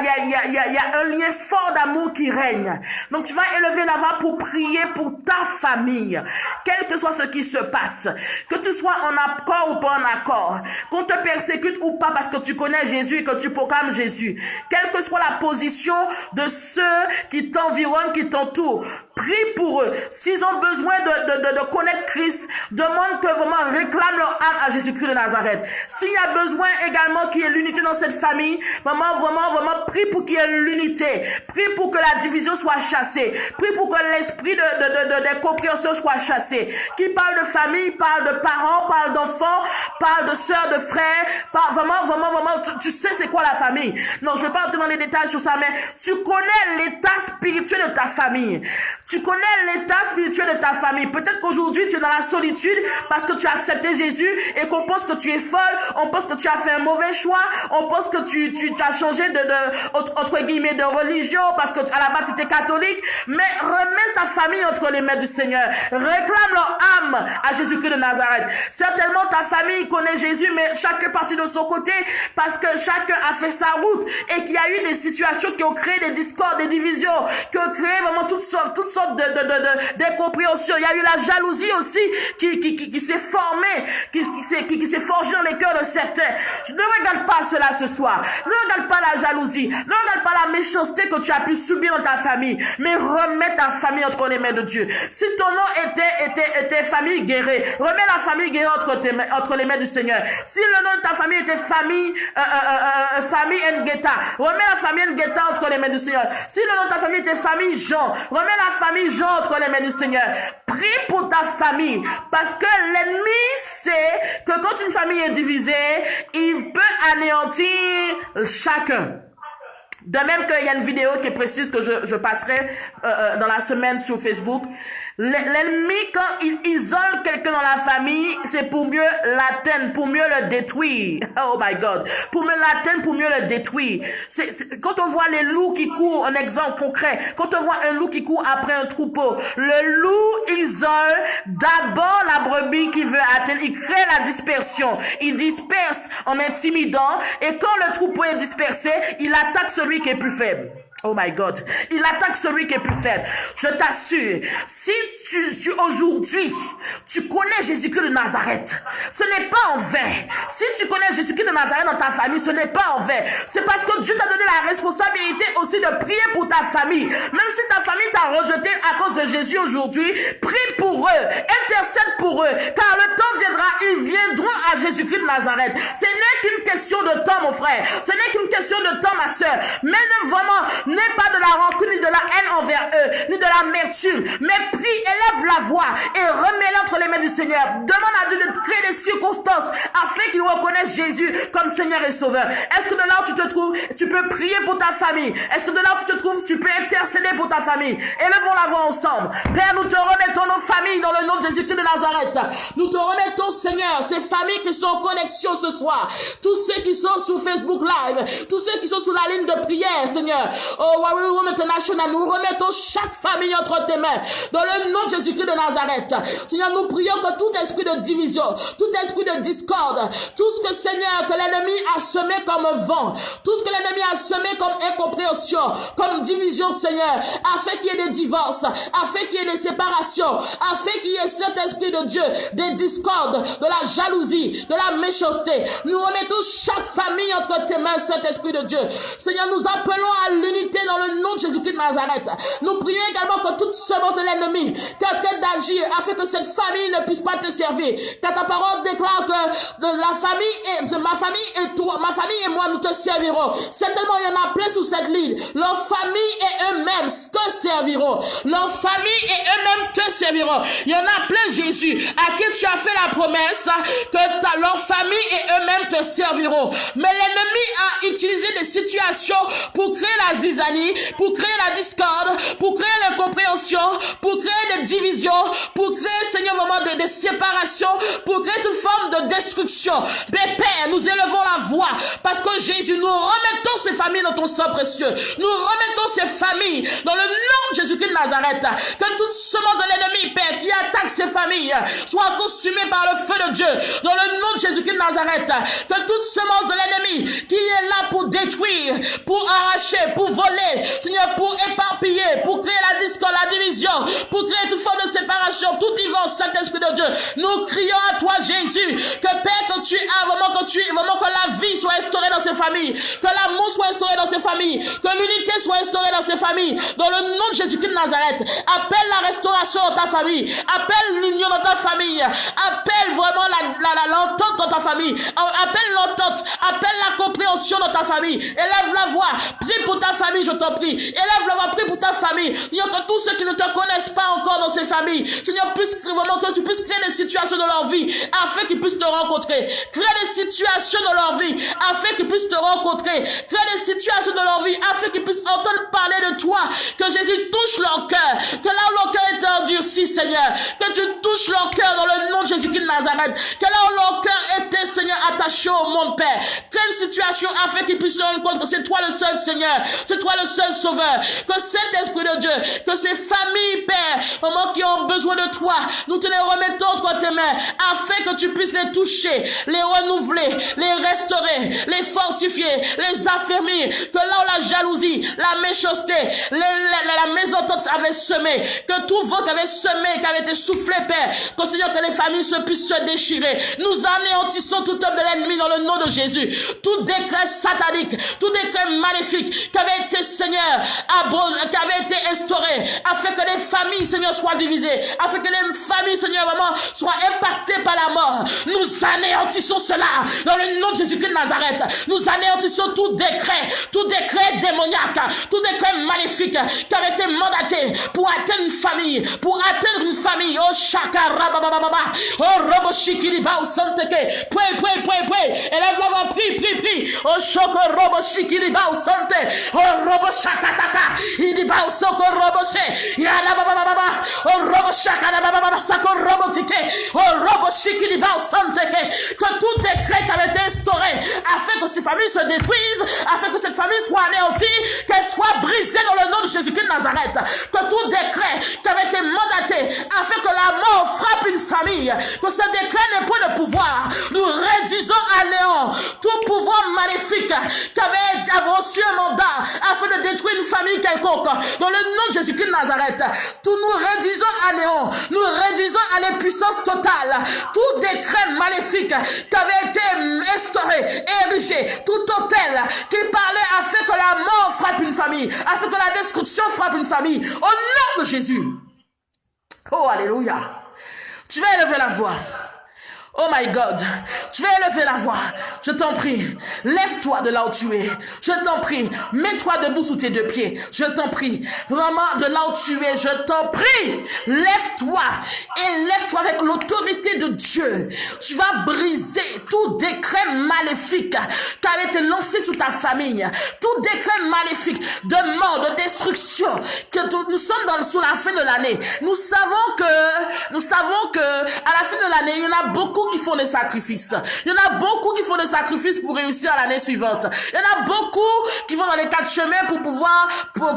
un lien fort d'amour qui règne. Donc tu vas élever la voix pour prier pour ta famille, quel que soit ce qui se passe, que tu sois en accord ou pas en accord, qu'on te persécute ou pas parce que tu connais Jésus et que tu proclames Jésus, quelle que soit la position de ceux qui t'environnent, qui t'entourent, prie pour eux. S'ils ont besoin de connaître Christ, demande que vraiment réclame leur âme à Jésus-Christ de Nazareth. S'il y a besoin également qu'il y ait l'unité dans cette famille, vraiment, prie pour qu'il y ait l'unité. Prie pour que la division soit chassée. Prie pour que l'esprit de compréhension soit chassé. Qui parle de famille, parle de parents, parle d'enfants, parle de sœurs, de frères, parle vraiment, tu sais c'est quoi la famille. Non, je ne vais pas entrer dans les détails sur ça, mais tu connais l'état spirituel de ta famille. Tu connais l'état spirituel de ta famille. Peut-être qu'aujourd'hui, tu es dans la solitude parce que tu as accepté Jésus et qu'on pense que tu es folle, on pense que tu as fait un mauvais choix, on pense que tu as changé entre guillemets, de religion parce que à la base, tu étais catholique. Mais remets ta famille entre les mains du Seigneur. Réclame leur âme à Jésus-Christ de Nazareth. Certainement, ta famille connaît Jésus, mais chacun partit de son côté parce que chacun a fait sa route et qu'il y a eu des situations qui ont créé des discordes, des divisions, qui ont créé vraiment toutes sortes d'incompréhensions. Il y a eu la jalousie aussi qui s'est formée, qui s'est forgée dans les cœurs de certains. Ne regarde pas cela ce soir. Ne regarde pas la jalousie. Ne regarde pas la méchanceté que tu as pu subir dans ta famille. Mais remets ta famille entre les mains de Dieu. Si ton nom était famille guérée, remets la famille guérée entre les mains du Seigneur. Si le nom de ta famille était famille Ngueta, remets la famille Ngueta entre les mains du Seigneur. Si le nom de ta famille était famille Jean, remets la famille Jean entre les mains du Seigneur. Prie pour ta famille, parce que l'ennemi sait que quand une famille est divisée, il peut anéantir chacun. De même qu'il y a une vidéo qui est précise que je passerai dans la semaine sur Facebook. L'ennemi, quand il isole quelqu'un dans la famille, c'est pour mieux l'atteindre, pour mieux le détruire. Oh my God. Pour mieux l'atteindre, pour mieux le détruire. Quand on voit les loups qui courent, un exemple concret, quand on voit un loup qui court après un troupeau, le loup isole d'abord la brebis qu'il veut atteindre. Il crée la dispersion. Il disperse en intimidant. Et quand le troupeau est dispersé, il attaque celui qui est plus faible. Oh my God. Il attaque celui qui est plus faible. Je t'assure, si tu aujourd'hui, tu connais Jésus-Christ de Nazareth, ce n'est pas en vain. Si tu connais Jésus-Christ de Nazareth dans ta famille, ce n'est pas en vain. C'est parce que Dieu t'a donné la responsabilité aussi de prier pour ta famille. Même si ta famille t'a rejeté à cause de Jésus aujourd'hui, prie pour eux, intercède pour eux, car le temps viendra, ils viendront à Jésus-Christ de Nazareth. Ce n'est qu'une question de temps, mon frère. Ce n'est qu'une question de temps, ma soeur. Mais ne vraiment, n'aie pas de la rancune, ni de la haine envers eux, ni de l'amertume, mais prie, élève la voix et remets-la entre les mains du Seigneur. Demande à Dieu de créer des circonstances afin qu'il reconnaisse Jésus comme Seigneur et Sauveur. Est-ce que de là où tu te trouves, tu peux prier pour ta famille? Est-ce que de là où tu te trouves, tu peux intercéder pour ta famille? Élevons la voix ensemble. Père, nous te remettons nos familles dans le nom de Jésus-Christ de Nazareth. Nous te remettons, Seigneur, ces familles qui sont en connexion ce soir, tous ceux qui sont sur Facebook Live, tous ceux qui sont sur la ligne de prière, Seigneur. Oh, Warrior Room International, nous remettons chaque famille entre tes mains, dans le nom de Jésus-Christ de Nazareth. Seigneur, nous prions que tout esprit de division, tout esprit de discorde, tout ce que, Seigneur, que l'ennemi a semé comme vent, tout ce que l'ennemi a semé comme incompréhension, comme division, Seigneur, afin qu'il y ait des divorces, afin qu'il y ait des séparations, afin qu'il y ait cet esprit de Dieu, des discordes, de la jalousie, de la méchanceté. Nous remettons chaque famille entre tes mains, cet esprit de Dieu. Seigneur, nous appelons à l'unité dans le nom de Jésus-Christ de Nazareth. Nous prions également que toute semence de l'ennemi traite d'agir afin que cette famille ne puisse pas te servir. Car ta parole déclare que la famille et ma famille et toi, ma famille et moi, nous te servirons. Certainement, il y en a plein sous cette ligne. Leur famille et eux-mêmes te serviront. Leur famille et eux-mêmes te serviront. Il y en a plein, Jésus, à qui tu as fait la promesse que leur famille et eux-mêmes te serviront. Mais l'ennemi a utilisé des situations pour créer la zizanie, pour créer la discorde, pour créer l'incompréhension, pour créer des divisions, pour créer, Seigneur, vraiment des séparations, pour créer toute forme de destruction. Mais Père, nous élevons la voix parce que Jésus, nous remettons ces familles dans ton sang précieux. Nous remettons ces familles dans le nom de Jésus-Christ de Nazareth. Que toute semence de l'ennemi, Père, qui attaque ces familles, soit consumée par le feu de Dieu. Dans le nom de Jésus-Christ de Nazareth. Que toute semence de l'ennemi qui est là pour détruire, pour arracher, pour voler, Seigneur, pour éparpiller, pour créer la discorde, la division, pour créer toute forme de séparation, tout divorce, Saint-Esprit de Dieu. Nous crions à toi, Jésus, que Père, que tu as vraiment, que la vie soit instaurée dans ces familles, que l'amour soit instauré dans ces familles, que l'unité soit instaurée dans ces familles, dans le nom de Jésus-Christ de Nazareth. Appelle la restauration dans ta famille, appelle l'union dans ta famille, appelle vraiment l'entente dans ta famille, appelle l'entente, appelle la compréhension dans ta famille. Élève la voix, prie pour ta famille, je t'en prie. Élève la voix, prie pour ta famille. Seigneur, que tous ceux qui ne te connaissent pas encore dans ces familles, Seigneur, vraiment que tu puisses créer des situations dans leur vie afin qu'ils puissent te rencontrer. Crée des situations dans leur vie afin qu'ils puissent te rencontrer. Crée des situations dans leur vie afin qu'ils puissent entendre parler de toi. Que Jésus touche leur cœur. Que là où leur cœur est endurci, Seigneur, que tu touches leur cœur dans le nom de Jésus-Christ de Nazareth. Que là où leur cœur était, Seigneur, attaché au monde, Père. Crée une situation afin qu'ils puissent se rendre compte que c'est toi le seul Seigneur. C'est toi le seul Sauveur. Que cet Esprit de Dieu, que ces familles, Père, vraiment qui ont besoin de toi, nous te les remettons entre tes mains afin que tu puisses les toucher, les renouveler, les restaurer, les fortifier, les affermir. Que là où la jalousie, la méchanceté, la mésentente avait semé, que tout vent avait semé, qui avait été soufflé, Père, que Seigneur, que les familles puissent se déchirer. Nous anéantissons tout œuvre de l'ennemi dans le nom de Jésus. Tout décret satanique, tout décret maléfique qui avait été, Seigneur, qui avait été instauré, afin que les familles, Seigneur, soient divisées, afin que les familles, Seigneur, vraiment, soient impactées par la mort. Nous anéantissons cela dans le nom de Jésus-Christ de Nazareth. Nous anéantissons tout décret démoniaque, tout décret maléfique qui avait été mandaté pour atteindre une famille, oh chakara bababa, oh robo shikiriba au santeke, prie, élève la voix, prie, oh choko robo shikiriba au sante, oh robo shakatata, idiba au soko robo she, yana bababa, oh robo shakana bababa, sako robo tike, oh robo shikiriba au santeke, que tout décret qui avait été instauré afin que ces familles se détruisent, afin que cette famille soit anéantie, qu'elle soit brisée dans le nom de Jésus-Christ de Nazareth. Que tout décret qui avait été mandaté afin que la mort frappe une famille, que ce décret n'ait point de pouvoir, nous réduisons à néant tout pouvoir maléfique qui avait reçu un mandat afin de détruire une famille quelconque. Dans le nom de Jésus-Christ de Nazareth, tout nous réduisons à néant, nous réduisons à l'impuissance totale. Tout décret maléfique qui avait été instauré, érigé, tout hôtel qui parlait afin que la mort frappe une famille, afin que la destruction frappe une famille, au nom de Jésus. Oh, alléluia. Tu vas élever la voix. Oh my God, tu vas élever la voix. Je t'en prie, lève-toi de là où tu es. Je t'en prie, mets-toi debout sous tes deux pieds. Je t'en prie, vraiment de là où tu es. Je t'en prie, lève-toi et lève-toi avec l'autorité de Dieu. Tu vas briser tout décret maléfique qui avait été lancé sur ta famille. Tout décret maléfique de mort, de destruction. Que nous sommes sous la fin de l'année. Nous savons que à la fin de l'année, il y en a beaucoup qui font des sacrifices. Il y en a beaucoup qui font des sacrifices pour réussir l'année suivante. Il y en a beaucoup qui vont dans les quatre chemins pour pouvoir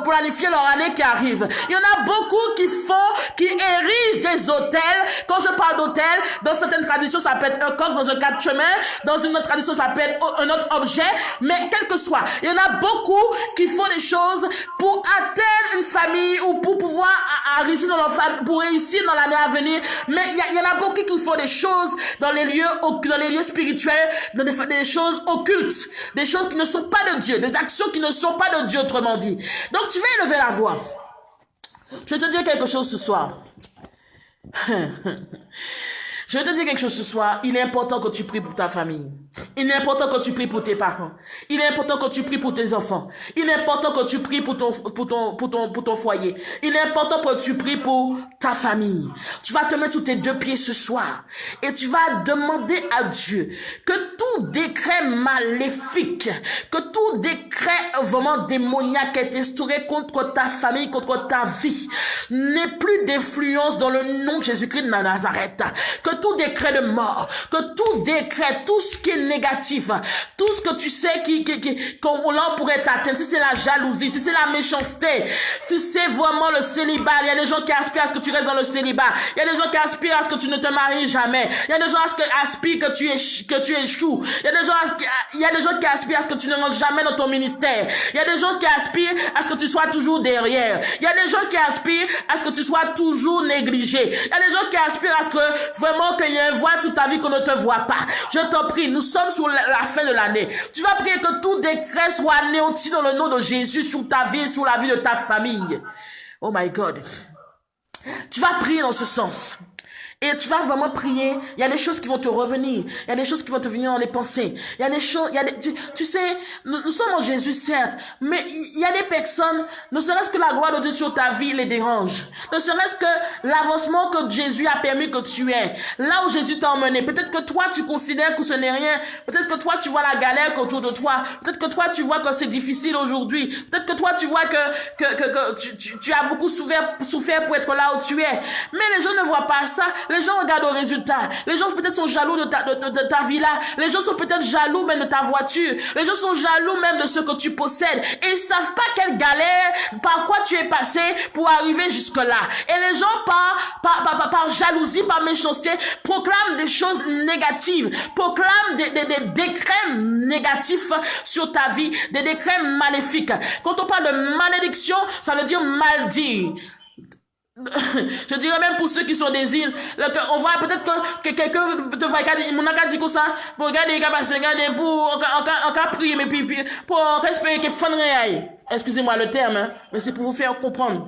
planifier leur année qui arrive. Il y en a beaucoup qui érigent des hôtels. Quand je parle d'hôtel, dans certaines traditions, ça peut être un coq dans un quatre chemins. Dans une autre tradition, ça peut être un autre objet. Mais quel que soit, il y en a beaucoup qui font des choses pour atteindre une famille ou pour pouvoir réussir dans leur famille, pour réussir dans l'année à venir. Mais il y en a beaucoup qui font des choses dans les lieux spirituels, dans des choses occultes, des choses qui ne sont pas de Dieu, des actions qui ne sont pas de Dieu, autrement dit. Donc tu vas élever la voix. Je vais te dire quelque chose ce soir. Je vais te dire quelque chose ce soir. Il est important que tu pries pour ta famille. Il est important que tu pries pour tes parents. Il est important que tu pries pour tes enfants. Il est important que tu pries pour ton foyer. Il est important que tu pries pour ta famille. Tu vas te mettre sous tes deux pieds ce soir et tu vas demander à Dieu que tout décret maléfique, que tout décret vraiment démoniaque est instauré contre ta famille, contre ta vie, n'ait plus d'influence dans le nom de Jésus-Christ de Nazareth. Que tout décret de mort, que tout décret, tout ce qui est négatif, tout ce que tu sais qu'on l'on pourrait t'atteindre, si c'est la jalousie, si c'est la méchanceté, si c'est vraiment le célibat, il y a des gens qui aspirent à ce que tu restes dans le célibat, il y a des gens qui aspirent à ce que tu ne te maries jamais, il y a des gens qui aspirent que tu échoues, il y a des gens qui aspirent à ce que tu ne rentres jamais dans ton ministère, il y a des gens qui aspirent à ce que tu sois toujours derrière, il y a des gens qui aspirent à ce que tu sois toujours négligé, il y a des gens qui aspirent à ce que vraiment qu'il y ait un voile sur ta vie qu'on ne te voit pas. Je t'en prie, nous sommes sur la fin de l'année. Tu vas prier que tout décret soit anéanti dans le nom de Jésus sur ta vie et sur la vie de ta famille. Oh my God. Tu vas prier dans ce sens. Et tu vas vraiment prier. Il y a des choses qui vont te revenir. Il y a des choses qui vont te venir dans les pensées. Il y a des choses, tu sais, nous sommes en Jésus, certes, mais il y a des personnes, ne serait-ce que la gloire de Dieu sur ta vie les dérange. Ne serait-ce que l'avancement que Jésus a permis que tu aies. Là où Jésus t'a emmené. Peut-être que toi, tu considères que ce n'est rien. Peut-être que toi, tu vois la galère autour de toi. Peut-être que toi, tu vois que c'est difficile aujourd'hui. Peut-être que toi, tu vois que tu as beaucoup souffert pour être là où tu es. Mais les gens ne voient pas ça. Les gens regardent au résultat. Les gens peut-être sont jaloux de ta villa. Les gens sont peut-être jaloux même de ta voiture. Les gens sont jaloux même de ce que tu possèdes. Et ils savent pas quelle galère, par quoi tu es passé pour arriver jusque-là. Et les gens, par jalousie, par méchanceté, proclament des choses négatives. Proclament des décrets négatifs sur ta vie. Des décrets maléfiques. Quand on parle de malédiction, ça veut dire mal dire. Je dirais même pour ceux qui sont des îles, on voit peut-être que quelqu'un te voit, mon a dit comme ça, pour regarder, pour encore prier, mais puis pour respecter que fan réel. Excusez-moi le terme, hein, mais c'est pour vous faire comprendre.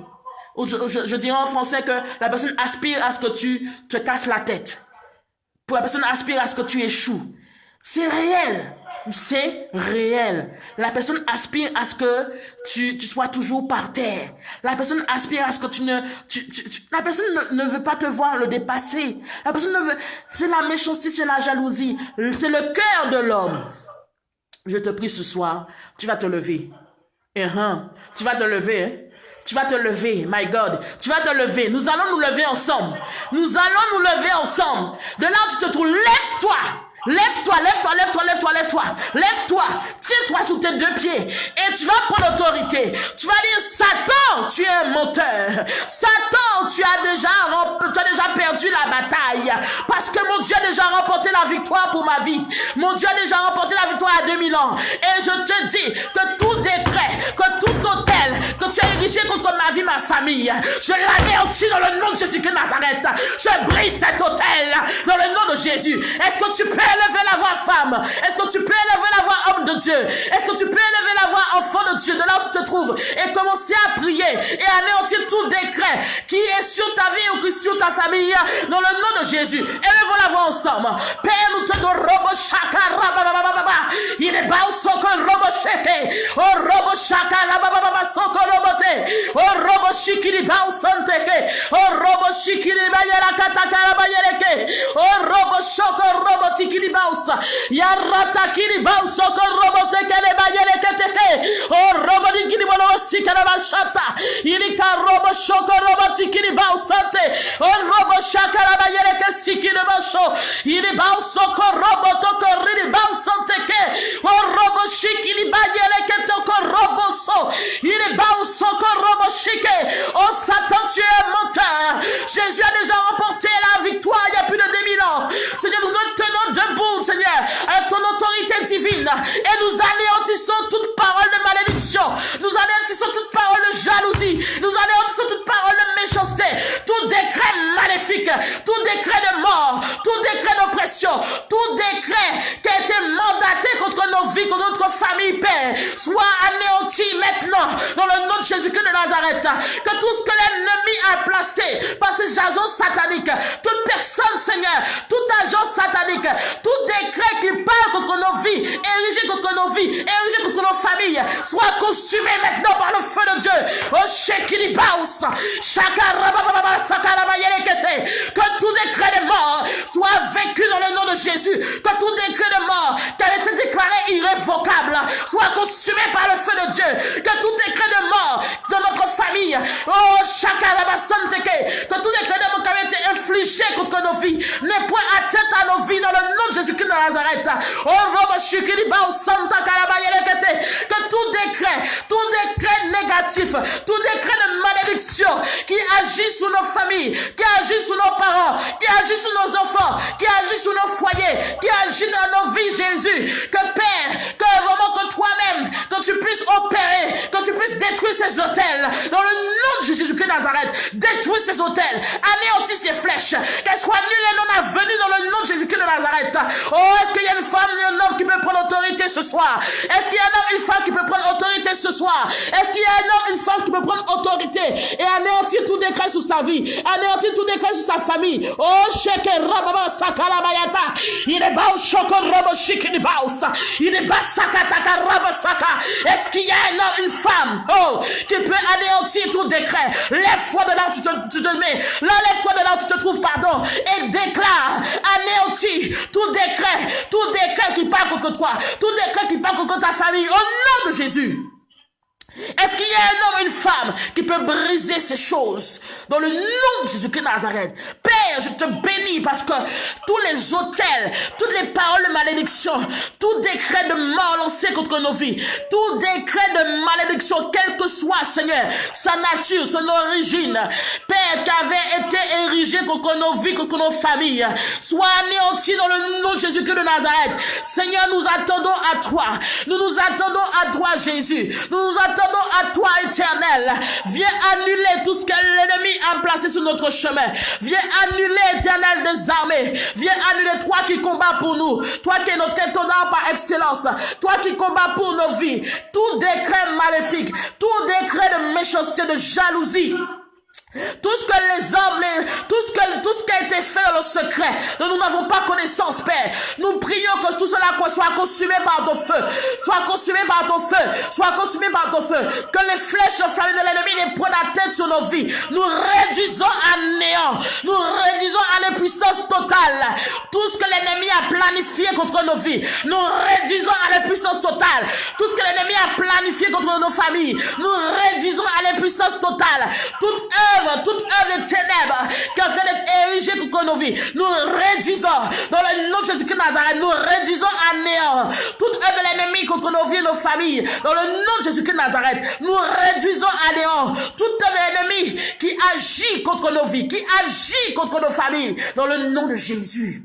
Je dirais en français que la personne aspire à ce que tu te casses la tête. Pour la personne aspire à ce que tu échoues. C'est réel. C'est réel. La personne aspire à ce que tu sois toujours par terre. La personne aspire à ce que la personne ne veut pas te voir le dépasser. La personne ne veut, c'est la méchanceté, c'est la jalousie. C'est le cœur de l'homme. Je te prie ce soir, tu vas te lever. Tu vas te lever, hein? Tu vas te lever, my God. Tu vas te lever. Nous allons nous lever ensemble. Nous allons nous lever ensemble. De là où tu te trouves, lève-toi. Lève-toi, lève-toi, lève-toi, lève-toi, lève-toi. Lève-toi, tiens-toi sur tes deux pieds et tu vas prendre autorité. Tu vas dire, Satan, tu es un menteur. Satan, tu as déjà perdu la bataille. Parce que mon Dieu a déjà remporté la victoire pour ma vie. Mon Dieu a déjà remporté la victoire à 2000 ans. Et je te dis que tout décret, que tout hôtel que tu as érigé contre ma vie, ma famille, je l'anéantis dans le nom de Jésus-Christ de Nazareth. Je brise cet hôtel dans le nom de Jésus. Est-ce que tu peux élever la voix femme? Est-ce que tu peux élever la voix homme de Dieu? Est-ce que tu peux élever la voix enfant de Dieu de là où tu te trouves et commencer à prier et anéantir tout décret qui est sur ta vie ou qui est sur ta famille dans le nom de Jésus? Élevons la voix ensemble. Père, nous te donnons robo shaka rababababa. Il est bas soko robo sheke. Oh robo shaka rabababa soko robote. Oh robo shikiri bau santeke. Oh robo shikiri bayera katakara bayereke. Oh robo shoko robo tikiri bausa. Yarata kiri bau soko robo tekele bayereke teke. Oh robo dikiri bono sikara bashata. Ilika robo shoko robo tikiri bau sante. Oh robo shaka rabayereke sikiri basho. Ili bau soko robo toko riri bau santeke. Oh robo shikiri bayereke toko robo so. Ili bau soko robo shike. Oh Satan, tu es menteur. Jésus a déjà remporté la victoire il y a plus de 2000 ans. Seigneur, nous nous tenons debout, Seigneur, avec ton autorité divine. Et nous anéantissons toute parole de malédiction. Nous anéantissons toute parole de jalousie. Nous anéantissons toute parole de méchanceté. Tout décret maléfique. Tout décret de mort. Tout décret d'oppression. Tout décret qui a été mandaté contre nos vies, contre notre famille, Père, soit anéanti maintenant dans le nom de Jésus-Christ de Nazareth. Que tout ce que l'ennemi a placé par ces agents sataniques, toute personne, Seigneur, tout agent satanique, tout décret qui parle contre nos vies, érigé contre nos vies, érigé contre nos familles, soit consumé maintenant par le feu de Dieu. Oh, Shekili Baus, Shakarababa, Sakarabayelekete, que tout décret de mort soit vaincu dans le nom de Jésus, que tout décret de mort qui avait été déclaré irrévocable soit consumé par le feu de Dieu, que tout décret de mort dans notre famille, oh, Shakarabasanteke, que tout décret de mort qui avait été infligé contre nos vies n'est point atteinte à nos vies dans le nom de Jésus-Christ de Nazareth. Oh, que tout décret négatif, tout décret de malédiction qui agit sur nos familles, qui agit sur nos parents, qui agit sur nos enfants, qui agit sur nos foyers, qui agit dans nos vies, Jésus, que Père, que vraiment que toi-même, que tu puisses opérer, que tu puisses détruire ces hôtels dans le nom de Jésus-Christ de Nazareth. Détruire ces hôtels, anéantir ces flèches, qu'elles soient nulles et non avenues dans le nom de Jésus-Christ de Nazareth. Oh, est-ce qu'il y a une femme et un homme qui peut prendre autorité ce soir? Est-ce qu'il y a un homme et une femme qui peut prendre autorité ce soir? Est-ce qu'il y a un homme et une femme qui peut prendre autorité et anéantir tout décret sur sa vie, anéantir tout décret sur sa famille? Oh, Sheke Rababa Sakalabayata, il est bas au Shoko Robo Shikini Bausa, il est bas Sakataka Rabasaka. Est-ce qu'il y a un homme, une femme, oh, qui peut anéantir tout décret? Lève-toi de là où tu te mets, là, lève-toi de là où tu te trouves, pardon, et déclare, anéantis tout décret qui parle contre toi, tout décret qui parle contre ta famille, au nom de Jésus. Est-ce qu'il y a un homme et une femme qui peut briser ces choses dans le nom de Jésus-Christ de Nazareth? Père, je te bénis parce que tous les autels, toutes les paroles de malédiction, tout décret de mort lancé contre nos vies, tout décret de malédiction, quel que soit, Seigneur, sa nature, son origine, Père, qui avait été érigé contre nos vies, contre nos familles, soit anéanti dans le nom de Jésus-Christ de Nazareth. Seigneur, nous attendons à toi. Nous nous attendons à toi, Jésus. Nous nous attendons à toi, Éternel. Viens annuler tout ce que l'ennemi a placé sur notre chemin. Viens annuler, Éternel des armées. Viens annuler, toi qui combats pour nous. Toi qui es notre étonnant par excellence. Toi qui combats pour nos vies. Tout décret maléfique, tout décret de méchanceté, de jalousie. Tout ce que les hommes, tout ce qui a été fait dans le secret, dont nous n'avons pas connaissance, Père. Nous prions que tout cela soit consumé par ton feu. Soit consumé par ton feu. Soit consumé par ton feu. Que les flèches enflammées de l'ennemi les prennent la tête sur nos vies. Nous réduisons à néant. Nous réduisons à l'impuissance totale. Tout ce que l'ennemi a planifié contre nos vies. Nous réduisons à l'impuissance totale. Tout ce que l'ennemi a planifié contre nos familles. Nous réduisons à l'impuissance totale. Toute toute œuvre de ténèbres qui est en train d'être érigée contre nos vies, nous réduisons dans le nom de Jésus-Christ de Nazareth, nous réduisons à néant toute œuvre de l'ennemi contre nos vies et nos familles, dans le nom de Jésus-Christ de Nazareth, nous réduisons à néant toute œuvre de l'ennemi qui agit contre nos vies, qui agit contre nos familles, dans le nom de Jésus.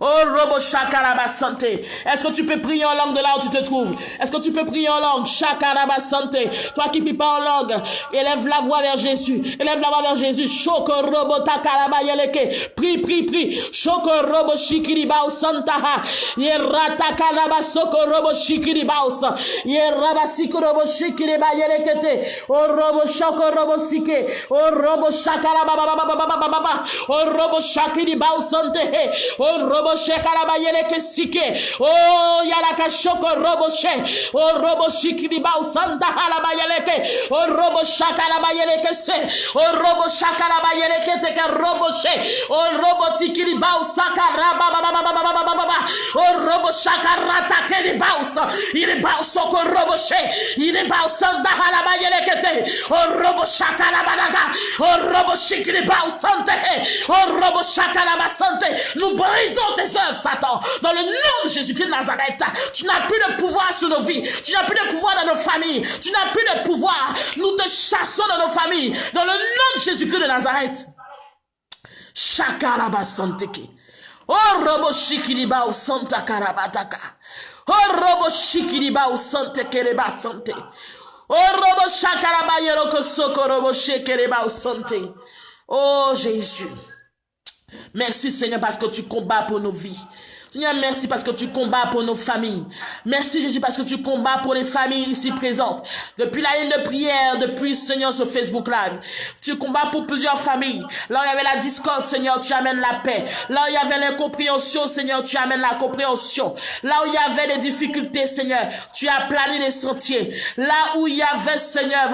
Oh, Robo Shakaraba Santé. Est-ce que tu peux prier en langue de là où tu te trouves? Est-ce que tu peux prier en langue? Shakaraba Santé. Toi qui pries pas en langue, élève la voix vers Jésus. Élève la voix vers Jésus. Shoko Robo Takaraba Yeleke. Prie, prie, prie. Shoko Robo Shikiribao Santaha. Yerata Karaba Soko Robo Shikiribao. Yeraba Siko Robo Shikiriba Yelekete. Oh, Robo Shoko Robo Sike. Oh, Robo Shakaraba Baba. Oh, Robo Shakiribao Santé. Oh, Robo shekaraba yeleke sike. Oh yaraka shoko robo she. Oh robo shikiriba usanda halaba yeleke. Oh robo shakaraba yeleke se. Oh robo shakaraba yeleke teke robo she. Oh robo tikiriba usakaraba baba. Oh robo shakarata kiriba usa. Iriba usoko robo she. Iriba usanda halaba yeleke te. Oh robo shakaraba daga. Oh robo shikiriba usante. Oh robo shakaraba sante. Nous brisons tes œuvres, Satan, dans le nom de Jésus-Christ de Nazareth. Tu n'as plus de pouvoir sur nos vies, tu n'as plus de pouvoir dans nos familles, tu n'as plus de pouvoir. Nous te chassons dans nos familles, dans le nom de Jésus-Christ de Nazareth. Shakaraba Santeke. Oh robo shikiriba ou santa karabataka. Oh robo shikiriba ou sante kereba sante. Oh robo shakaraba yeroko soko robo shekereba ou sante. Oh Jésus. Merci Seigneur parce que tu combats pour nos vies. Seigneur, merci parce que tu combats pour nos familles. Merci Jésus parce que tu combats pour les familles ici présentes. Depuis la ligne de prière, depuis Seigneur sur Facebook Live, tu combats pour plusieurs familles. Là où il y avait la discorde, Seigneur, tu amènes la paix. Là où il y avait l'incompréhension, Seigneur, tu amènes la compréhension. Là où il y avait des difficultés, Seigneur, tu as plané les sentiers. Là où il y avait, Seigneur,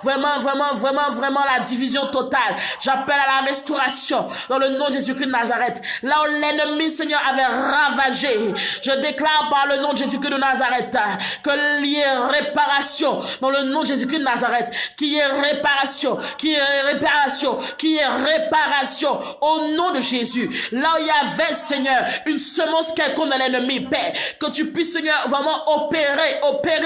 vraiment la division totale. J'appelle à la restauration dans le nom de Jésus-Christ de Nazareth. Là où l'ennemi, Seigneur, avait ravagé. Je déclare par le nom de Jésus-Christ de Nazareth que il y ait réparation dans le nom de Jésus-Christ de Nazareth, qu'il y ait réparation, qu'il y ait réparation, qu'il y ait réparation au nom de Jésus. Là où il y avait, Seigneur, une semence quelconque de l'ennemi, Père, que tu puisses, Seigneur, vraiment opérer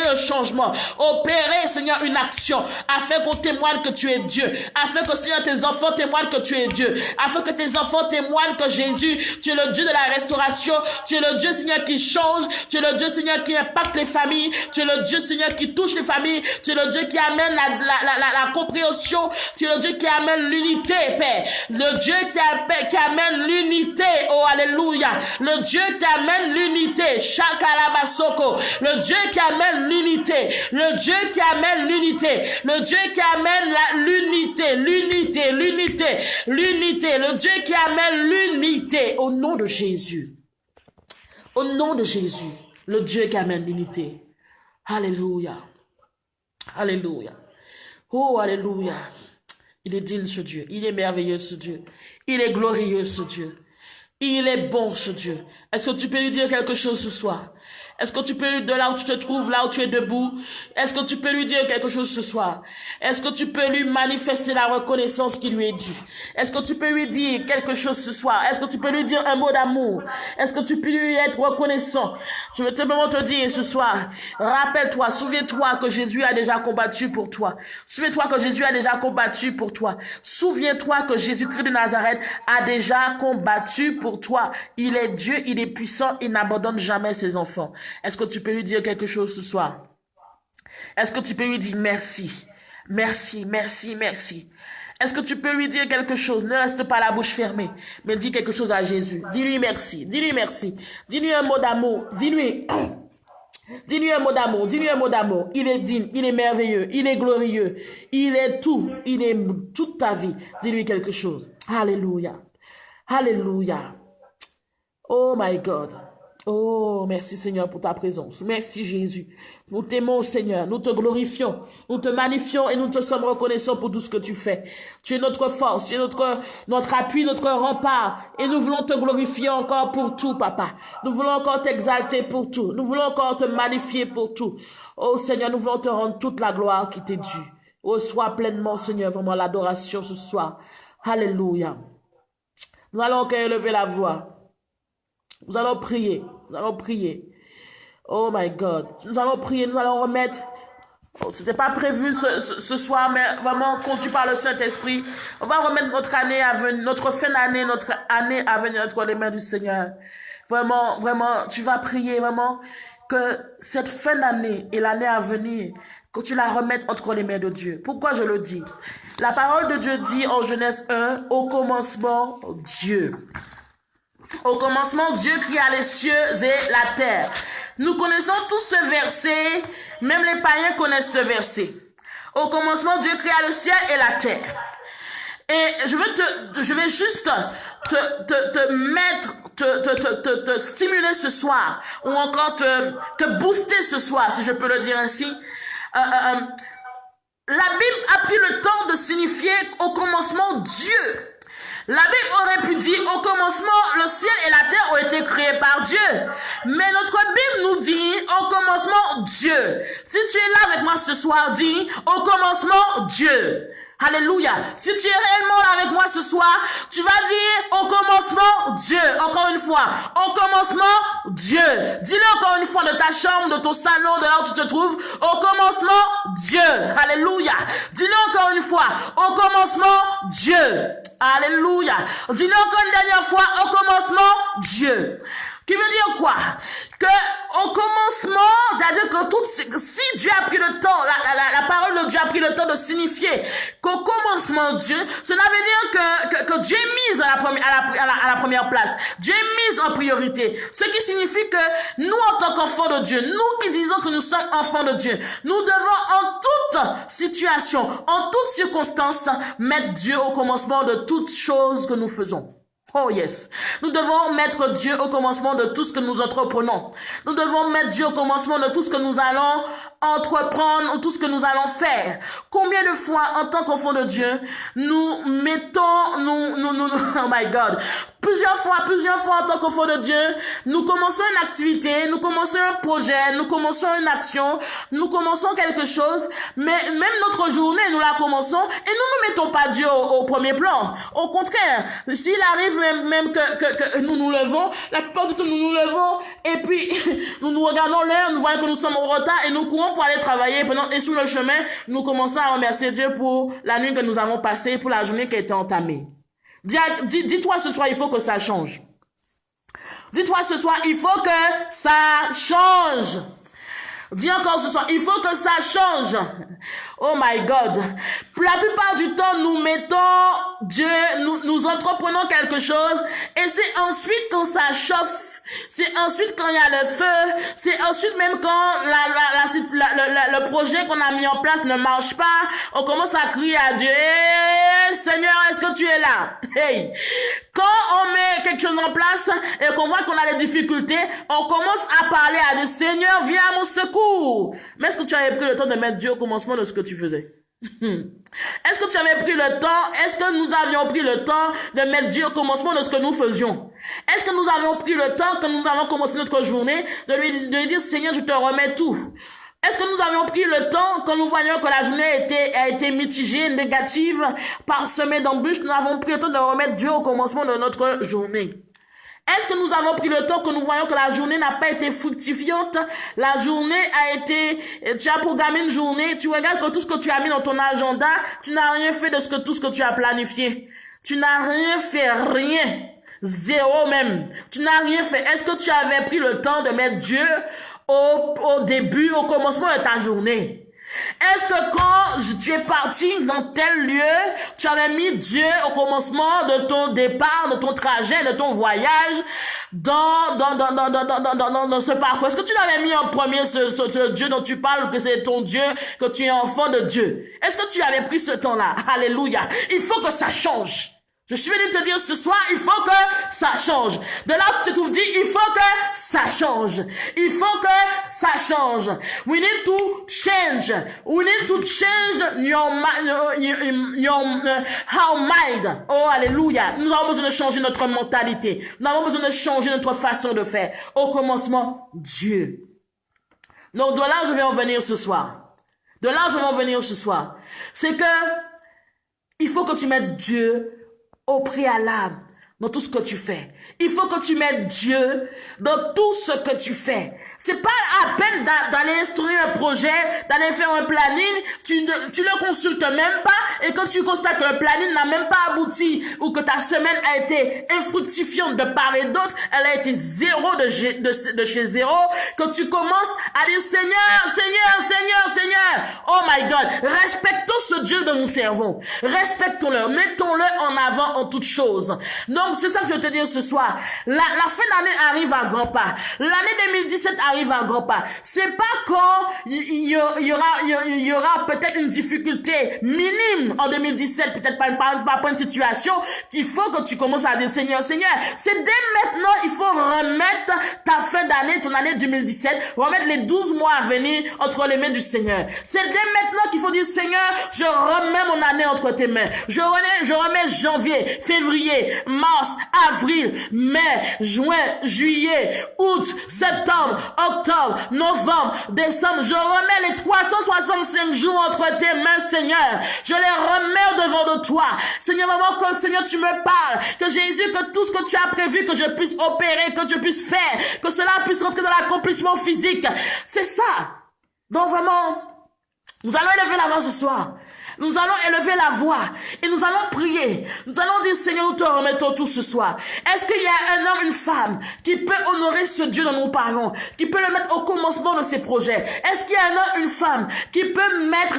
un changement, opérer, Seigneur, une action, afin qu'on témoigne que tu es Dieu, afin que, Seigneur, tes enfants témoignent que tu es Dieu, afin que tes enfants témoignent que Jésus, tu es le Dieu de la restauration. Tu es le Dieu, Seigneur, qui change. Tu es le Dieu, Seigneur, qui impacte les familles. Tu es le Dieu, Seigneur, qui touche les familles. Tu es le Dieu qui amène la compréhension. Tu es le Dieu qui amène l'unité, Père. Le Dieu qui amène l'unité. Oh, alléluia. Le Dieu qui amène l'unité. Shakalabasoko. Le Dieu qui amène l'unité. Le Dieu qui amène l'unité. Le Dieu qui amène l'unité. Le Dieu qui amène l'unité. Au nom de Jésus. Au nom de Jésus, le Dieu qui amène l'unité. Alléluia. Alléluia. Oh, alléluia. Il est digne ce Dieu. Il est merveilleux ce Dieu. Il est glorieux ce Dieu. Il est bon ce Dieu. Est-ce que tu peux lui dire quelque chose ce soir? Est-ce que tu peux lui, de là où tu te trouves, là où tu es debout, est-ce que tu peux lui dire quelque chose ce soir? Est-ce que tu peux lui manifester la reconnaissance qui lui est due? Est-ce que tu peux lui dire quelque chose ce soir? Est-ce que tu peux lui dire un mot d'amour? Est-ce que tu peux lui être reconnaissant? Je veux simplement te dire ce soir, rappelle-toi, souviens-toi que Jésus a déjà combattu pour toi. Souviens-toi que Jésus a déjà combattu pour toi. Souviens-toi que Jésus-Christ de Nazareth a déjà combattu pour toi. Il est Dieu, il est puissant, il n'abandonne jamais ses enfants. Est-ce que tu peux lui dire quelque chose ce soir? Est-ce que tu peux lui dire merci? Merci, merci, merci. Est-ce que tu peux lui dire quelque chose? Ne reste pas la bouche fermée, mais dis quelque chose à Jésus. Dis-lui merci, dis-lui merci. Dis-lui un mot d'amour, dis-lui un mot d'amour, dis-lui un mot d'amour. Il est digne, il est merveilleux, il est glorieux, il est tout, il est toute ta vie. Dis-lui quelque chose. Alléluia, alléluia. Oh my God. Oh, merci Seigneur pour ta présence. Merci Jésus. Nous t'aimons Seigneur, nous te glorifions, nous te magnifions et nous te sommes reconnaissants pour tout ce que tu fais. Tu es notre force, tu es notre appui, notre rempart et nous voulons te glorifier encore pour tout, Papa. Nous voulons encore t'exalter pour tout. Nous voulons encore te magnifier pour tout. Oh Seigneur, nous voulons te rendre toute la gloire qui t'est due. Reçois pleinement, Seigneur, vraiment l'adoration ce soir. Alléluia. Nous allons encore élever la voix. Nous allons prier. Nous allons prier. Oh my God. Nous allons prier. Nous allons remettre. Oh, c'était pas prévu ce soir, mais vraiment conduit par le Saint-Esprit. On va remettre notre année à venir, notre fin d'année, notre année à venir entre les mains du Seigneur. Vraiment, vraiment, tu vas prier vraiment que cette fin d'année et l'année à venir, que tu la remettes entre les mains de Dieu. Pourquoi je le dis? La parole de Dieu dit en Genèse 1, au commencement, Dieu. Au commencement, Dieu créa les cieux et la terre. Nous connaissons tous ce verset, même les païens connaissent ce verset. Au commencement, Dieu créa le ciel et la terre. Et je vais juste te stimuler ce soir, ou encore te booster ce soir, si je peux le dire ainsi. La Bible a pris le temps de signifier au commencement Dieu. La Bible aurait pu dire au commencement le ciel et la terre ont été créés par Dieu. Mais notre Bible nous dit au commencement Dieu. Si tu es là avec moi ce soir, dis au commencement Dieu. Alléluia. Si tu es réellement là avec moi ce soir, tu vas dire au commencement Dieu. Encore une fois, au commencement Dieu. Dis-le encore une fois de ta chambre, de ton salon, de là où tu te trouves. Au commencement Dieu. Alléluia. Dis-le encore une fois, au commencement Dieu. Alléluia. Dis-le encore une dernière fois, au commencement Dieu. Qui veut dire quoi? Que au commencement, c'est-à-dire que si Dieu a pris le temps, la parole de Dieu a pris le temps de signifier qu'au commencement Dieu, cela veut dire que Dieu est mis à la première place. Dieu est mis en priorité. Ce qui signifie que nous, en tant qu'enfants de Dieu, nous qui disons que nous sommes enfants de Dieu, nous devons en toute situation, en toute circonstance, mettre Dieu au commencement de toutes choses que nous faisons. Oh yes. Nous devons mettre Dieu au commencement de tout ce que nous entreprenons. Nous devons mettre Dieu au commencement de tout ce que nous allons entreprendre ou tout ce que nous allons faire. Combien de fois, en tant qu'enfants de Dieu, nous mettons, oh my God, plusieurs fois en tant qu'enfants de Dieu, nous commençons une activité, nous commençons un projet, nous commençons une action, nous commençons quelque chose, mais même notre journée, nous la commençons et nous ne mettons pas Dieu au premier plan. Au contraire, s'il arrive même que nous nous levons, la plupart du temps nous nous levons et puis nous regardons l'heure, nous voyons que nous sommes en retard et nous courons pour aller travailler et sur le chemin, nous commençons à remercier Dieu pour la nuit que nous avons passée, pour la journée qui a été entamée. Dis-toi ce soir, il faut que ça change. Dis-toi ce soir, il faut que ça change. Dis encore ce soir, il faut que ça change. Oh my God. La plupart du temps, nous mettons Dieu, nous entreprenons quelque chose et c'est ensuite quand ça chauffe, c'est ensuite quand il y a le feu, c'est ensuite même quand le projet qu'on a mis en place ne marche pas, on commence à crier à Dieu, hey, Seigneur, est-ce que tu es là? Hey. Quand on met quelque chose en place et qu'on voit qu'on a des difficultés, on commence à parler à Dieu, Seigneur, viens à mon secours. Mais est-ce que tu avais pris le temps de mettre Dieu au commencement de ce que tu faisais? Est-ce que tu avais pris le temps, est-ce que nous avions pris le temps de mettre Dieu au commencement de ce que nous faisions? Est-ce que nous avons pris le temps, quand nous avons commencé notre journée, de lui dire, Seigneur, je te remets tout? Est-ce que nous avions pris le temps, quand nous voyons que la journée a été mitigée, négative, parsemée d'embûches, nous avons pris le temps de remettre Dieu au commencement de notre journée? Est-ce que nous avons pris le temps que nous voyons que la journée n'a pas été fructifiante? La journée a été, tu as programmé une journée, tu regardes que tout ce que tu as mis dans ton agenda, tu n'as rien fait de tout ce que tu as planifié. Tu n'as rien fait, rien. Zéro même. Tu n'as rien fait. Est-ce que tu avais pris le temps de mettre Dieu au début, au commencement de ta journée? Est-ce que quand tu es parti dans tel lieu, tu avais mis Dieu au commencement de ton départ, de ton trajet, de ton voyage, dans ce parcours? Est-ce que tu l'avais mis en premier, ce Dieu dont tu parles, que c'est ton Dieu, que tu es enfant de Dieu? Est-ce que tu avais pris ce temps-là? Alléluia. Il faut que ça change. Je suis venu te dire ce soir, il faut que ça change. De là où tu te trouves, dis, il faut que ça change. Il faut que ça change. We need to change. We need to change our mind. Oh, alléluia. Nous avons besoin de changer notre mentalité. Nous avons besoin de changer notre façon de faire. Au commencement, Dieu. Donc, de là, je vais en venir ce soir. De là, je vais en venir ce soir. C'est que il faut que tu mettes Dieu au préalable dans tout ce que tu fais. Il faut que tu mettes Dieu dans tout ce que tu fais. C'est pas à peine d'aller instruire un projet, d'aller faire un planning, tu le consultes même pas, et quand tu constates que le planning n'a même pas abouti, ou que ta semaine a été infructifiante de part et d'autre, elle a été zéro de chez zéro, que tu commences à dire Seigneur, oh my God, respectons ce Dieu dont nous servons, respectons-le, mettons-le en avant en toutes choses. Donc c'est ça que je veux te dire ce soir. La fin d'année arrive à grands pas. L'année 2017 arrive à grands pas. C'est pas quand il y aura peut-être une difficulté minime en 2017, peut-être pas une situation qu'il faut que tu commences à dire Seigneur. C'est dès maintenant, il faut remettre ta fin d'année, ton année 2017, remettre les 12 mois à venir entre les mains du Seigneur. C'est dès maintenant qu'il faut dire Seigneur, je remets mon année entre tes mains. Je remets janvier, février, mars, avril, mai, juin, juillet, août, septembre, octobre, novembre, décembre. Je remets les 365 jours entre tes mains, Seigneur. Je les remets devant de toi. Seigneur, vraiment, que Seigneur, tu me parles. Que Jésus, que tout ce que tu as prévu, que je puisse opérer, que je puisse faire, que cela puisse rentrer dans l'accomplissement physique. C'est ça. Donc vraiment, nous allons élever la voix ce soir. Nous allons élever la voix et nous allons prier. Nous allons dire, Seigneur, nous te remettons tout ce soir. Est-ce qu'il y a un homme, une femme qui peut honorer ce Dieu dont nous parlons, qui peut le mettre au commencement de ses projets? Est-ce qu'il y a un homme, une femme qui peut mettre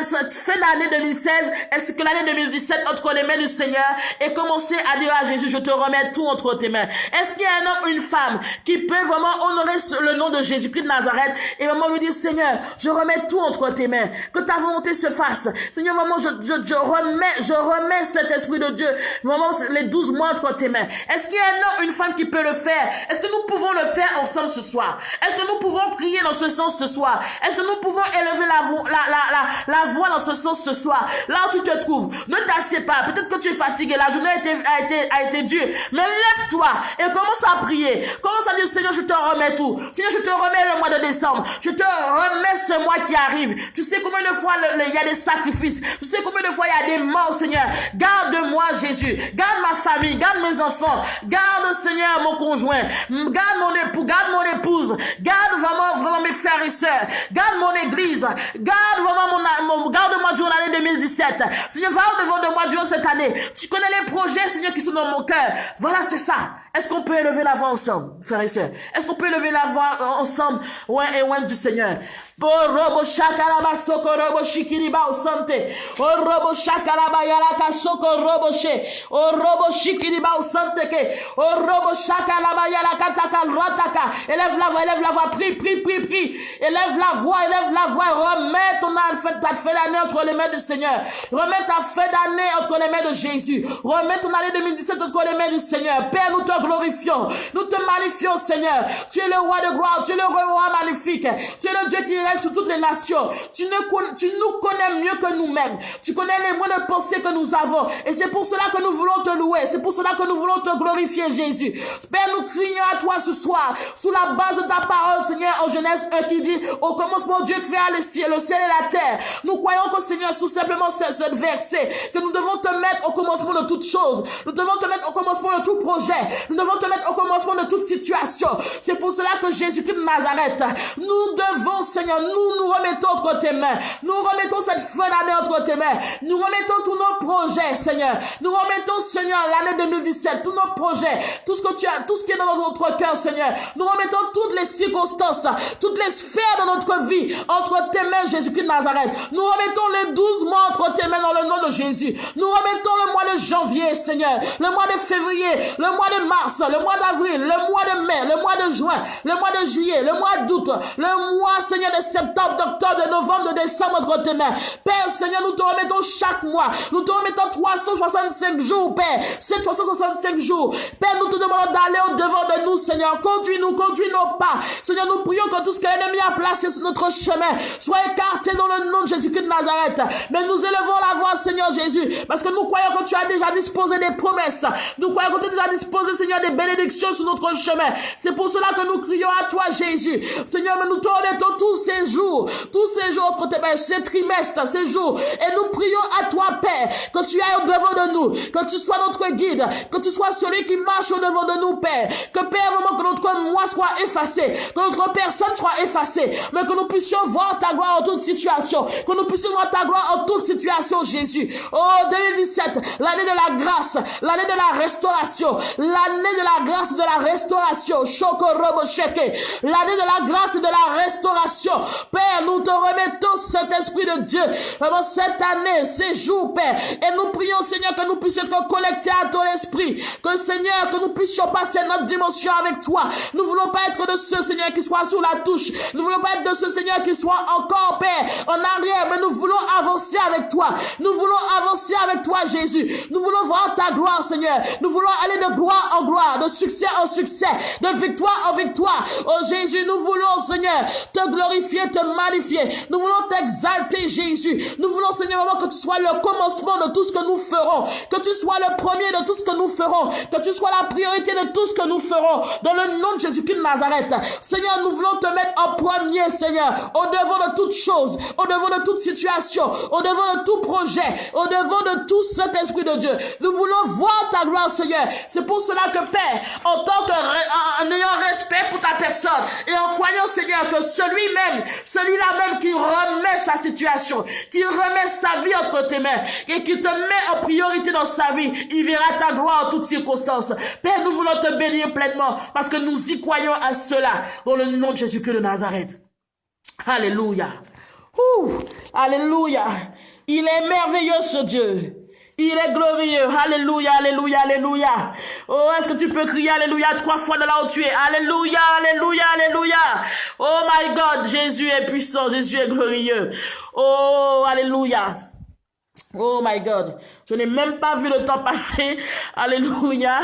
cette fin d'année 2016, est-ce que l'année 2017 entre les mains du Seigneur et commencer à dire à Jésus, je te remets tout entre tes mains? Est-ce qu'il y a un homme, une femme qui peut vraiment honorer le nom de Jésus-Christ de Nazareth et vraiment lui dire, Seigneur, je remets tout entre tes mains, que ta volonté se fasse. Seigneur, vraiment, je remets cet esprit de Dieu, vraiment, les 12 mois entre tes mains. Est-ce qu'il y a un homme, une femme qui peut le faire? Est-ce que nous pouvons le faire ensemble ce soir? Est-ce que nous pouvons prier dans ce sens ce soir? Est-ce que nous pouvons élever la voix dans ce sens ce soir? Là où tu te trouves, ne t'assieds pas. Peut-être que tu es fatigué, la journée a été dure, mais lève-toi et commence à prier. Commence à dire, Seigneur, je te remets tout. Seigneur, je te remets le mois de décembre. Je te remets ce mois qui arrive. Tu sais combien de fois il y a des sacrifices. Tu sais combien de fois il y a des morts, Seigneur. Garde-moi, Jésus. Garde ma famille. Garde mes enfants. Garde, Seigneur, mon conjoint. Garde mon époux. Garde mon épouse. Garde vraiment mes frères et sœurs. Garde mon église. Garde vraiment garde-moi durant l'année 2017. Seigneur, va au-devant de moi durant cette année. Tu connais les projets, Seigneur, qui sont dans mon cœur. Voilà, c'est ça. Est-ce qu'on peut élever la voix ensemble, frères et sœurs? Est-ce qu'on peut élever la voix ensemble, ouais et ouais du Seigneur? Robo shakaraba soko robo shikiriba o sante. O robo shakaraba yaraka soko robo she. O robo shikiriba o sante ke. O robo shakaraba yaraka taka rotaka. Élève la voix, prie. Élève la voix, remets ta fin d'année entre les mains du Seigneur. Remets ta fin d'année entre les mains de Jésus. Remets ton année 2017 entre les mains du Seigneur. Père, nous te glorifions. Nous te magnifions, Seigneur. Tu es le roi de gloire. Tu es le roi magnifique. Tu es le Dieu qui règne sur toutes les nations. Tu nous connais mieux que nous-mêmes. Tu connais les moyens de pensée que nous avons. Et c'est pour cela que nous voulons te louer. C'est pour cela que nous voulons te glorifier, Jésus. Père, nous crions à toi ce soir, sous la base de ta parole, Seigneur, en Genèse 1 qui dit, au commencement, Dieu créa le ciel et la terre. Nous croyons que, Seigneur, sous simplement ce verset, que nous devons te mettre au commencement de toutes choses. Nous devons te mettre au commencement de tout projet. Nous devons te mettre au commencement de toute situation. C'est pour cela que Jésus-Christ de Nazareth, nous devons, Seigneur, nous remettons entre tes mains. Nous remettons cette fin d'année entre tes mains. Nous remettons tous nos projets, Seigneur. Nous remettons, Seigneur, l'année 2017, tous nos projets, tout ce qui est dans notre cœur, Seigneur. Nous remettons toutes les circonstances, toutes les sphères de notre vie entre tes mains, Jésus-Christ de Nazareth. Nous remettons les 12 mois entre tes mains dans le nom de Jésus. Nous remettons le mois de janvier, Seigneur, le mois de février, le mois de mars, le mois d'avril, le mois de mai, le mois de juin, le mois de juillet, le mois d'août, le mois, Seigneur, de septembre, d'octobre, de novembre, de décembre entre tes mains. Père, Seigneur, nous te remettons chaque mois. Nous te remettons 365 jours, Père. C'est 365 jours. Père, nous te demandons d'aller au-devant de nous, Seigneur. Conduis nos pas. Seigneur, nous prions que tout ce que l'ennemi a placé sur notre chemin soit écarté dans le nom de Jésus-Christ de Nazareth. Mais nous élevons la voix, Seigneur Jésus, parce que nous croyons que tu as déjà disposé des promesses. Nous croyons que tu as déjà disposé, Seigneur, Seigneur, des bénédictions sur notre chemin. C'est pour cela que nous crions à toi, Jésus. Seigneur, mais nous te remettons tous ces jours entre tes mains, ces trimestres, ces jours. Et nous prions à toi, Père, que tu ailles au-devant de nous, que tu sois notre guide, que tu sois celui qui marche au-devant de nous, Père. Que, Père, vraiment, que notre moi soit effacé, que notre personne soit effacée, mais que nous puissions voir ta gloire en toute situation, que nous puissions voir ta gloire en toute situation, Jésus. Oh, 2017, l'année de la grâce, l'année de la restauration, l'année de la grâce et de la restauration, Shokorobo Sheke, l'année de la grâce et de la restauration. Père, nous te remettons cet esprit de Dieu, vraiment cette année, ces jours, Père, et nous prions, Seigneur, que nous puissions être connectés à ton esprit, que, Seigneur, que nous puissions passer notre dimension avec toi. Nous voulons pas être de ceux, Seigneur, qui soient sur la touche. Nous voulons pas être de ceux, Seigneur, qui soient encore, Père, en arrière, mais nous voulons avancer avec toi. Nous voulons avancer avec toi, Jésus. Nous voulons voir ta gloire, Seigneur. Nous voulons aller de gloire en gloire, de succès en succès, de victoire en victoire. Oh Jésus, nous voulons, Seigneur, te glorifier, te magnifier. Nous voulons t'exalter, Jésus. Nous voulons, Seigneur, vraiment que tu sois le commencement de tout ce que nous ferons, que tu sois le premier de tout ce que nous ferons, que tu sois la priorité de tout ce que nous ferons, dans le nom de Jésus-Christ de Nazareth. Seigneur, nous voulons te mettre en premier, Seigneur, au-devant de toute chose, au-devant de toute situation, au-devant de tout projet, au-devant de tout cet esprit de Dieu. Nous voulons voir ta gloire, Seigneur. C'est pour cela que, Père, en tant que, en ayant respect pour ta personne, et en croyant, Seigneur, que celui-là même qui remet sa situation, qui remet sa vie entre tes mains, et qui te met en priorité dans sa vie, il verra ta gloire en toutes circonstances. Père, nous voulons te bénir pleinement, parce que nous y croyons à cela, dans le nom de Jésus-Christ de Nazareth. Alléluia. Alléluia. Il est merveilleux, ce Dieu. Il est glorieux. Alléluia, alléluia, alléluia. Oh, est-ce que tu peux crier alléluia 3 fois de là où tu es? Alléluia, alléluia, alléluia. Oh my God, Jésus est puissant, Jésus est glorieux. Oh, alléluia. Oh my God, je n'ai même pas vu le temps passer. Alléluia.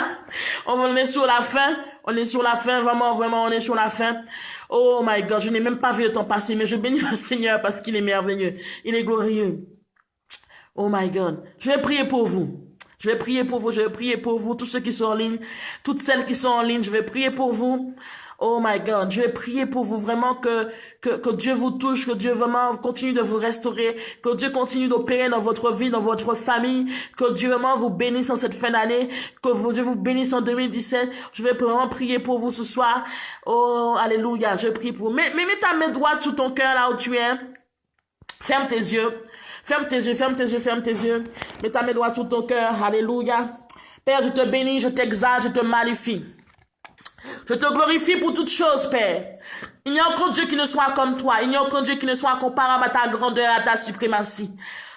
On est sur la fin. On est sur la fin, vraiment, on est sur la fin. Oh my God, je n'ai même pas vu le temps passer, mais je bénis le Seigneur parce qu'il est merveilleux. Il est glorieux. Oh my God. Je vais prier pour vous. Je vais prier pour vous, tous ceux qui sont en ligne, toutes celles qui sont en ligne, je vais prier pour vous. Oh my God, je vais prier pour vous vraiment que Dieu vous touche, que Dieu vraiment continue de vous restaurer, que Dieu continue d'opérer dans votre vie, dans votre famille, que Dieu vraiment vous bénisse en cette fin d'année, que Dieu vous bénisse en 2017. Je vais vraiment prier pour vous ce soir. Oh, alléluia, je prie pour vous. Mets ta main droite sur ton cœur là où tu es. Ferme tes yeux. Ferme tes yeux. Mets ta main droite sur ton cœur. Alléluia. Père, je te bénis, je t'exalte, je te magnifie. Je te glorifie pour toutes choses, Père. Il n'y a aucun Dieu qui ne soit comme toi. Il n'y a aucun Dieu qui ne soit comparable à ta grandeur, à ta suprématie.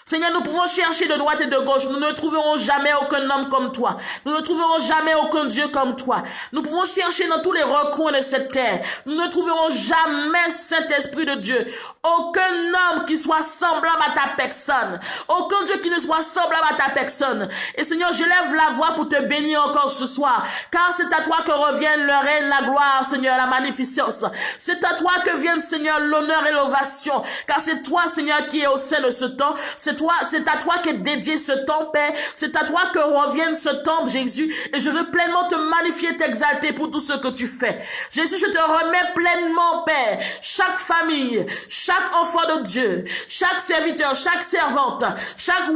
Seigneur, nous pouvons chercher de droite et de gauche. Nous ne trouverons jamais aucun homme comme toi. Nous ne trouverons jamais aucun Dieu comme toi. Nous pouvons chercher dans tous les recoins de cette terre. Nous ne trouverons jamais Saint-Esprit de Dieu. Aucun homme qui soit semblable à ta personne. Aucun Dieu qui ne soit semblable à ta personne. Et Seigneur, je lève la voix pour te bénir encore ce soir. Car c'est à toi que reviennent le règne, la gloire, Seigneur, la magnificence. C'est à toi que viennent, Seigneur, l'honneur et l'ovation. Car c'est toi, Seigneur, qui est au sein de ce temps. C'est à toi qu'est dédié ce temps, Père. C'est à toi que revienne ce temps, Jésus. Et je veux pleinement te magnifier, t'exalter pour tout ce que tu fais. Jésus, je te remets pleinement, Père, chaque famille, chaque enfant de Dieu, chaque serviteur, chaque servante, chaque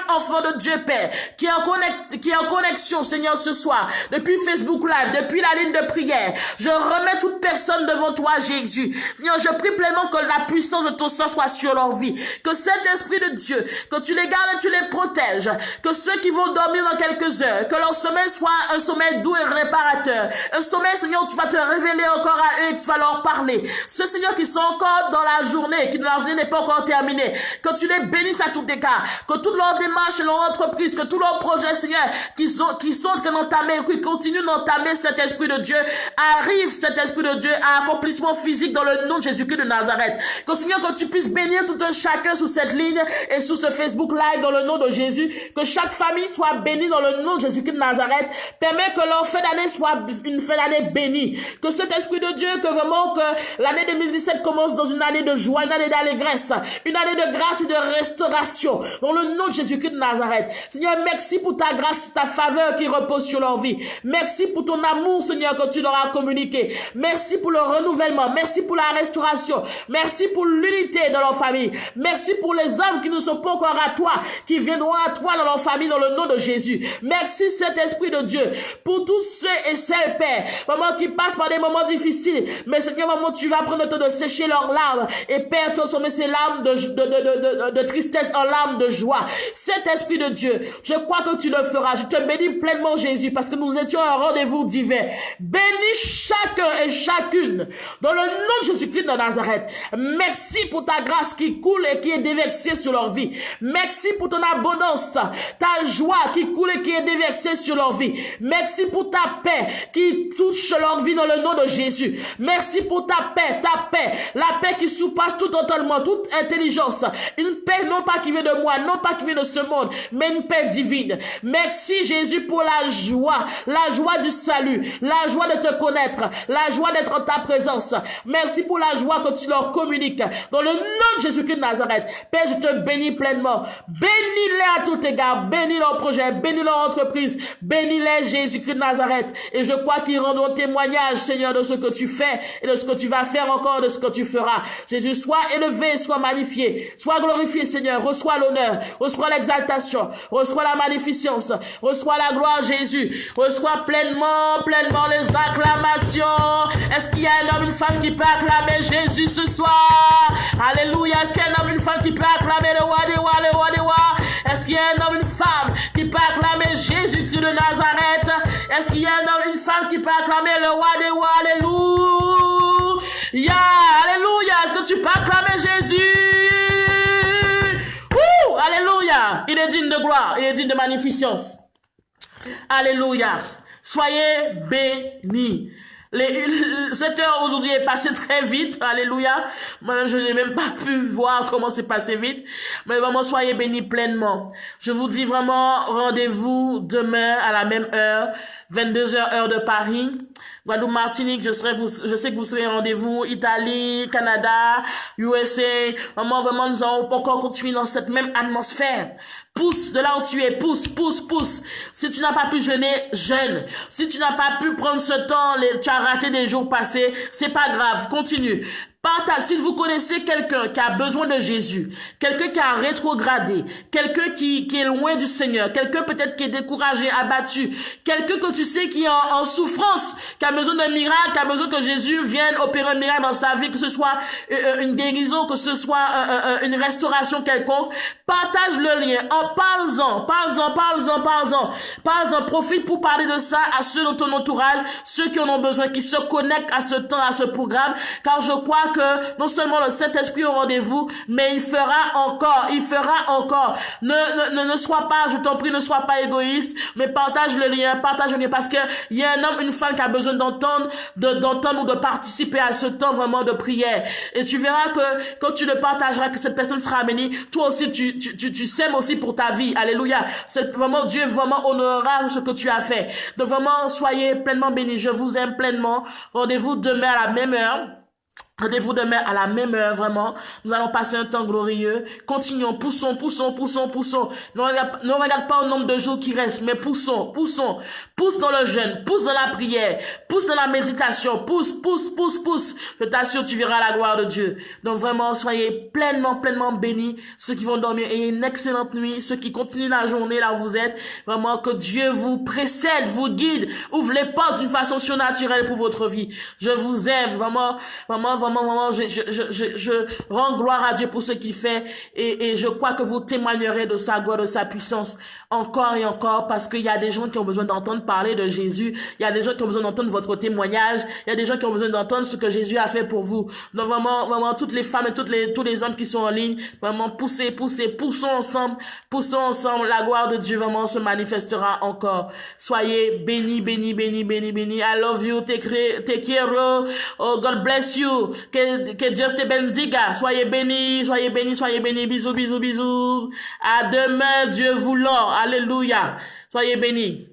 enfant de Dieu, Père, qui est en connexion, Seigneur, ce soir, depuis Facebook Live, depuis la ligne de prière. Je remets toute personne devant toi, Jésus. Seigneur, je prie pleinement que la puissance de ton sang soit sur leur vie. Que cet esprit de Dieu, que tu les gardes et tu les protèges, que ceux qui vont dormir dans quelques heures, que leur sommeil soit un sommeil doux et réparateur, un sommeil, Seigneur, où tu vas te révéler encore à eux et que tu vas leur parler. Ceux, Seigneur, qui sont encore dans la journée, qui la journée n'est pas encore terminée, que tu les bénisses à tous égards, que toutes leurs démarches et leur entreprise, que tous leurs projets, Seigneur, qui sont en train d'entamer, qui continuent d'entamer cet esprit de Dieu, arrive cet esprit de Dieu à accomplissement physique dans le nom de Jésus-Christ de Nazareth. Que, Seigneur, que tu puisses bénir tout un chacun sous cette ligne et sur ce Facebook Live dans le nom de Jésus. Que chaque famille soit bénie dans le nom de Jésus-Christ de Nazareth. Permets que leur fin d'année soit une fin d'année bénie. Que cet Esprit de Dieu, que vraiment que l'année 2017 commence dans une année de joie, une année d'allégresse, une année de grâce et de restauration. Dans le nom de Jésus-Christ de Nazareth. Seigneur, merci pour ta grâce, ta faveur qui repose sur leur vie. Merci pour ton amour, Seigneur, que tu leur as communiqué. Merci pour le renouvellement. Merci pour la restauration. Merci pour l'unité dans leur famille. Merci pour les âmes qui ne sont pas encore à toi, qui viendront à toi dans leur famille dans le nom de Jésus. Merci, cet Esprit de Dieu, pour tous ceux et celles, Père, maman, qui passent par des moments difficiles. Mais Seigneur, maman, tu vas prendre le temps de sécher leurs larmes et Père, transformer ces larmes de tristesse en larmes de joie. Cet Esprit de Dieu, je crois que tu le feras. Je te bénis pleinement, Jésus, parce que nous étions à un rendez-vous divin. Bénis chacun et chacune dans le nom de Jésus-Christ de Nazareth. Merci pour ta grâce qui coule et qui est déversée sur leur vie. Merci pour ton abondance, ta joie qui coule et qui est déversée sur leur vie. Merci pour ta paix qui touche leur vie dans le nom de Jésus. Merci pour ta paix, la paix qui surpasse tout entendement, toute intelligence. Une paix non pas qui vient de moi, non pas qui vient de ce monde, mais une paix divine. Merci Jésus pour la joie du salut, la joie de te connaître, la joie d'être en ta présence. Merci pour la joie que tu leur communiques. Dans le nom de Jésus-Christ de Nazareth, Père, je te bénis pleinement. Bénis-les à tout égard, bénis leurs projets, bénis leur entreprise, bénis-les Jésus-Christ de Nazareth. Et je crois qu'ils rendront témoignage, Seigneur, de ce que tu fais et de ce que tu vas faire encore, de ce que tu feras. Jésus, sois élevé, sois magnifié, sois glorifié, Seigneur. Reçois l'honneur, reçois l'exaltation, reçois la magnificence, reçois la gloire, Jésus. Reçois pleinement les acclamations. Est-ce qu'il y a un homme, une femme qui peut acclamer Jésus ce soir? Alléluia. Est-ce qu'il y a un homme, une femme qui peut acclamer le roi des rois, le roi des rois? Est-ce qu'il y a un homme, une femme qui peut acclamer Jésus-Christ de Nazareth? Est-ce qu'il y a un homme, une femme qui peut acclamer le roi des rois? Alléluia. Alléluia. Est-ce que tu peux acclamer Jésus? Alléluia. Il est digne de gloire. Il est digne de magnificence. Alléluia. Soyez bénis. Cette heure aujourd'hui est passée très vite. Alléluia. Moi-même, je n'ai même pas pu voir comment c'est passé vite. Mais vraiment, soyez bénis pleinement. Je vous dis vraiment, rendez-vous demain à la même heure, 22h heure de Paris. Guadeloupe, Martinique, je sais que vous serez rendez-vous, Italie, Canada, USA. Vraiment, nous allons encore continuer dans cette même atmosphère. Pousse de là où tu es, pousse. Si tu n'as pas pu jeûner, jeûne. Si tu n'as pas pu prendre ce temps, tu as raté des jours passés, c'est pas grave, continue. Partage. Si vous connaissez quelqu'un qui a besoin de Jésus, quelqu'un qui a rétrogradé, quelqu'un qui est loin du Seigneur, quelqu'un peut-être qui est découragé, abattu, quelqu'un que tu sais qui est en souffrance, qui a besoin d'un miracle, qui a besoin que Jésus vienne opérer un miracle dans sa vie, que ce soit une guérison, que ce soit une restauration quelconque, partage le lien, parle-en, profite pour parler de ça à ceux dans ton entourage, ceux qui en ont besoin, qui se connectent à ce temps, à ce programme, car je crois que non seulement le Saint-Esprit au rendez-vous, mais il fera encore. Ne sois pas, je t'en prie, ne sois pas égoïste, mais partage le lien, parce que il y a un homme, une femme qui a besoin d'entendre ou de participer à ce temps vraiment de prière. Et tu verras que quand tu le partageras, que cette personne sera bénie, toi aussi tu sèmes aussi pour ta vie. Alléluia. C'est vraiment, Dieu vraiment honorera ce que tu as fait. Donc vraiment, soyez pleinement bénis. Je vous aime pleinement. Rendez-vous demain à la même heure. Rendez-vous demain à la même heure, vraiment. Nous allons passer un temps glorieux. Continuons, poussons. Ne regarde pas au nombre de jours qui restent, mais poussons. Pousse dans le jeûne, pousse dans la prière, pousse dans la méditation, pousse. Je t'assure, tu verras la gloire de Dieu. Donc vraiment, soyez pleinement bénis. Ceux qui vont dormir, ayez une excellente nuit. Ceux qui continuent la journée là où vous êtes, vraiment que Dieu vous précède, vous guide, ouvre les portes d'une façon surnaturelle pour votre vie. Je vous aime, vraiment, je rends gloire à Dieu pour ce qu'il fait et je crois que vous témoignerez de sa gloire, de sa puissance encore et encore, parce qu'il y a des gens qui ont besoin d'entendre parler de Jésus, il y a des gens qui ont besoin d'entendre votre témoignage, il y a des gens qui ont besoin d'entendre ce que Jésus a fait pour vous. Donc vraiment toutes les femmes et tous les hommes qui sont en ligne, vraiment poussons ensemble, la gloire de Dieu vraiment se manifestera encore. Soyez bénis. I love you, te quiero, oh God bless you. Que Dieu te bendiga. Soyez bénis, soyez bénis, soyez bénis. Bisous, bisous, bisous. À demain, Dieu voulant. Alléluia. Soyez bénis.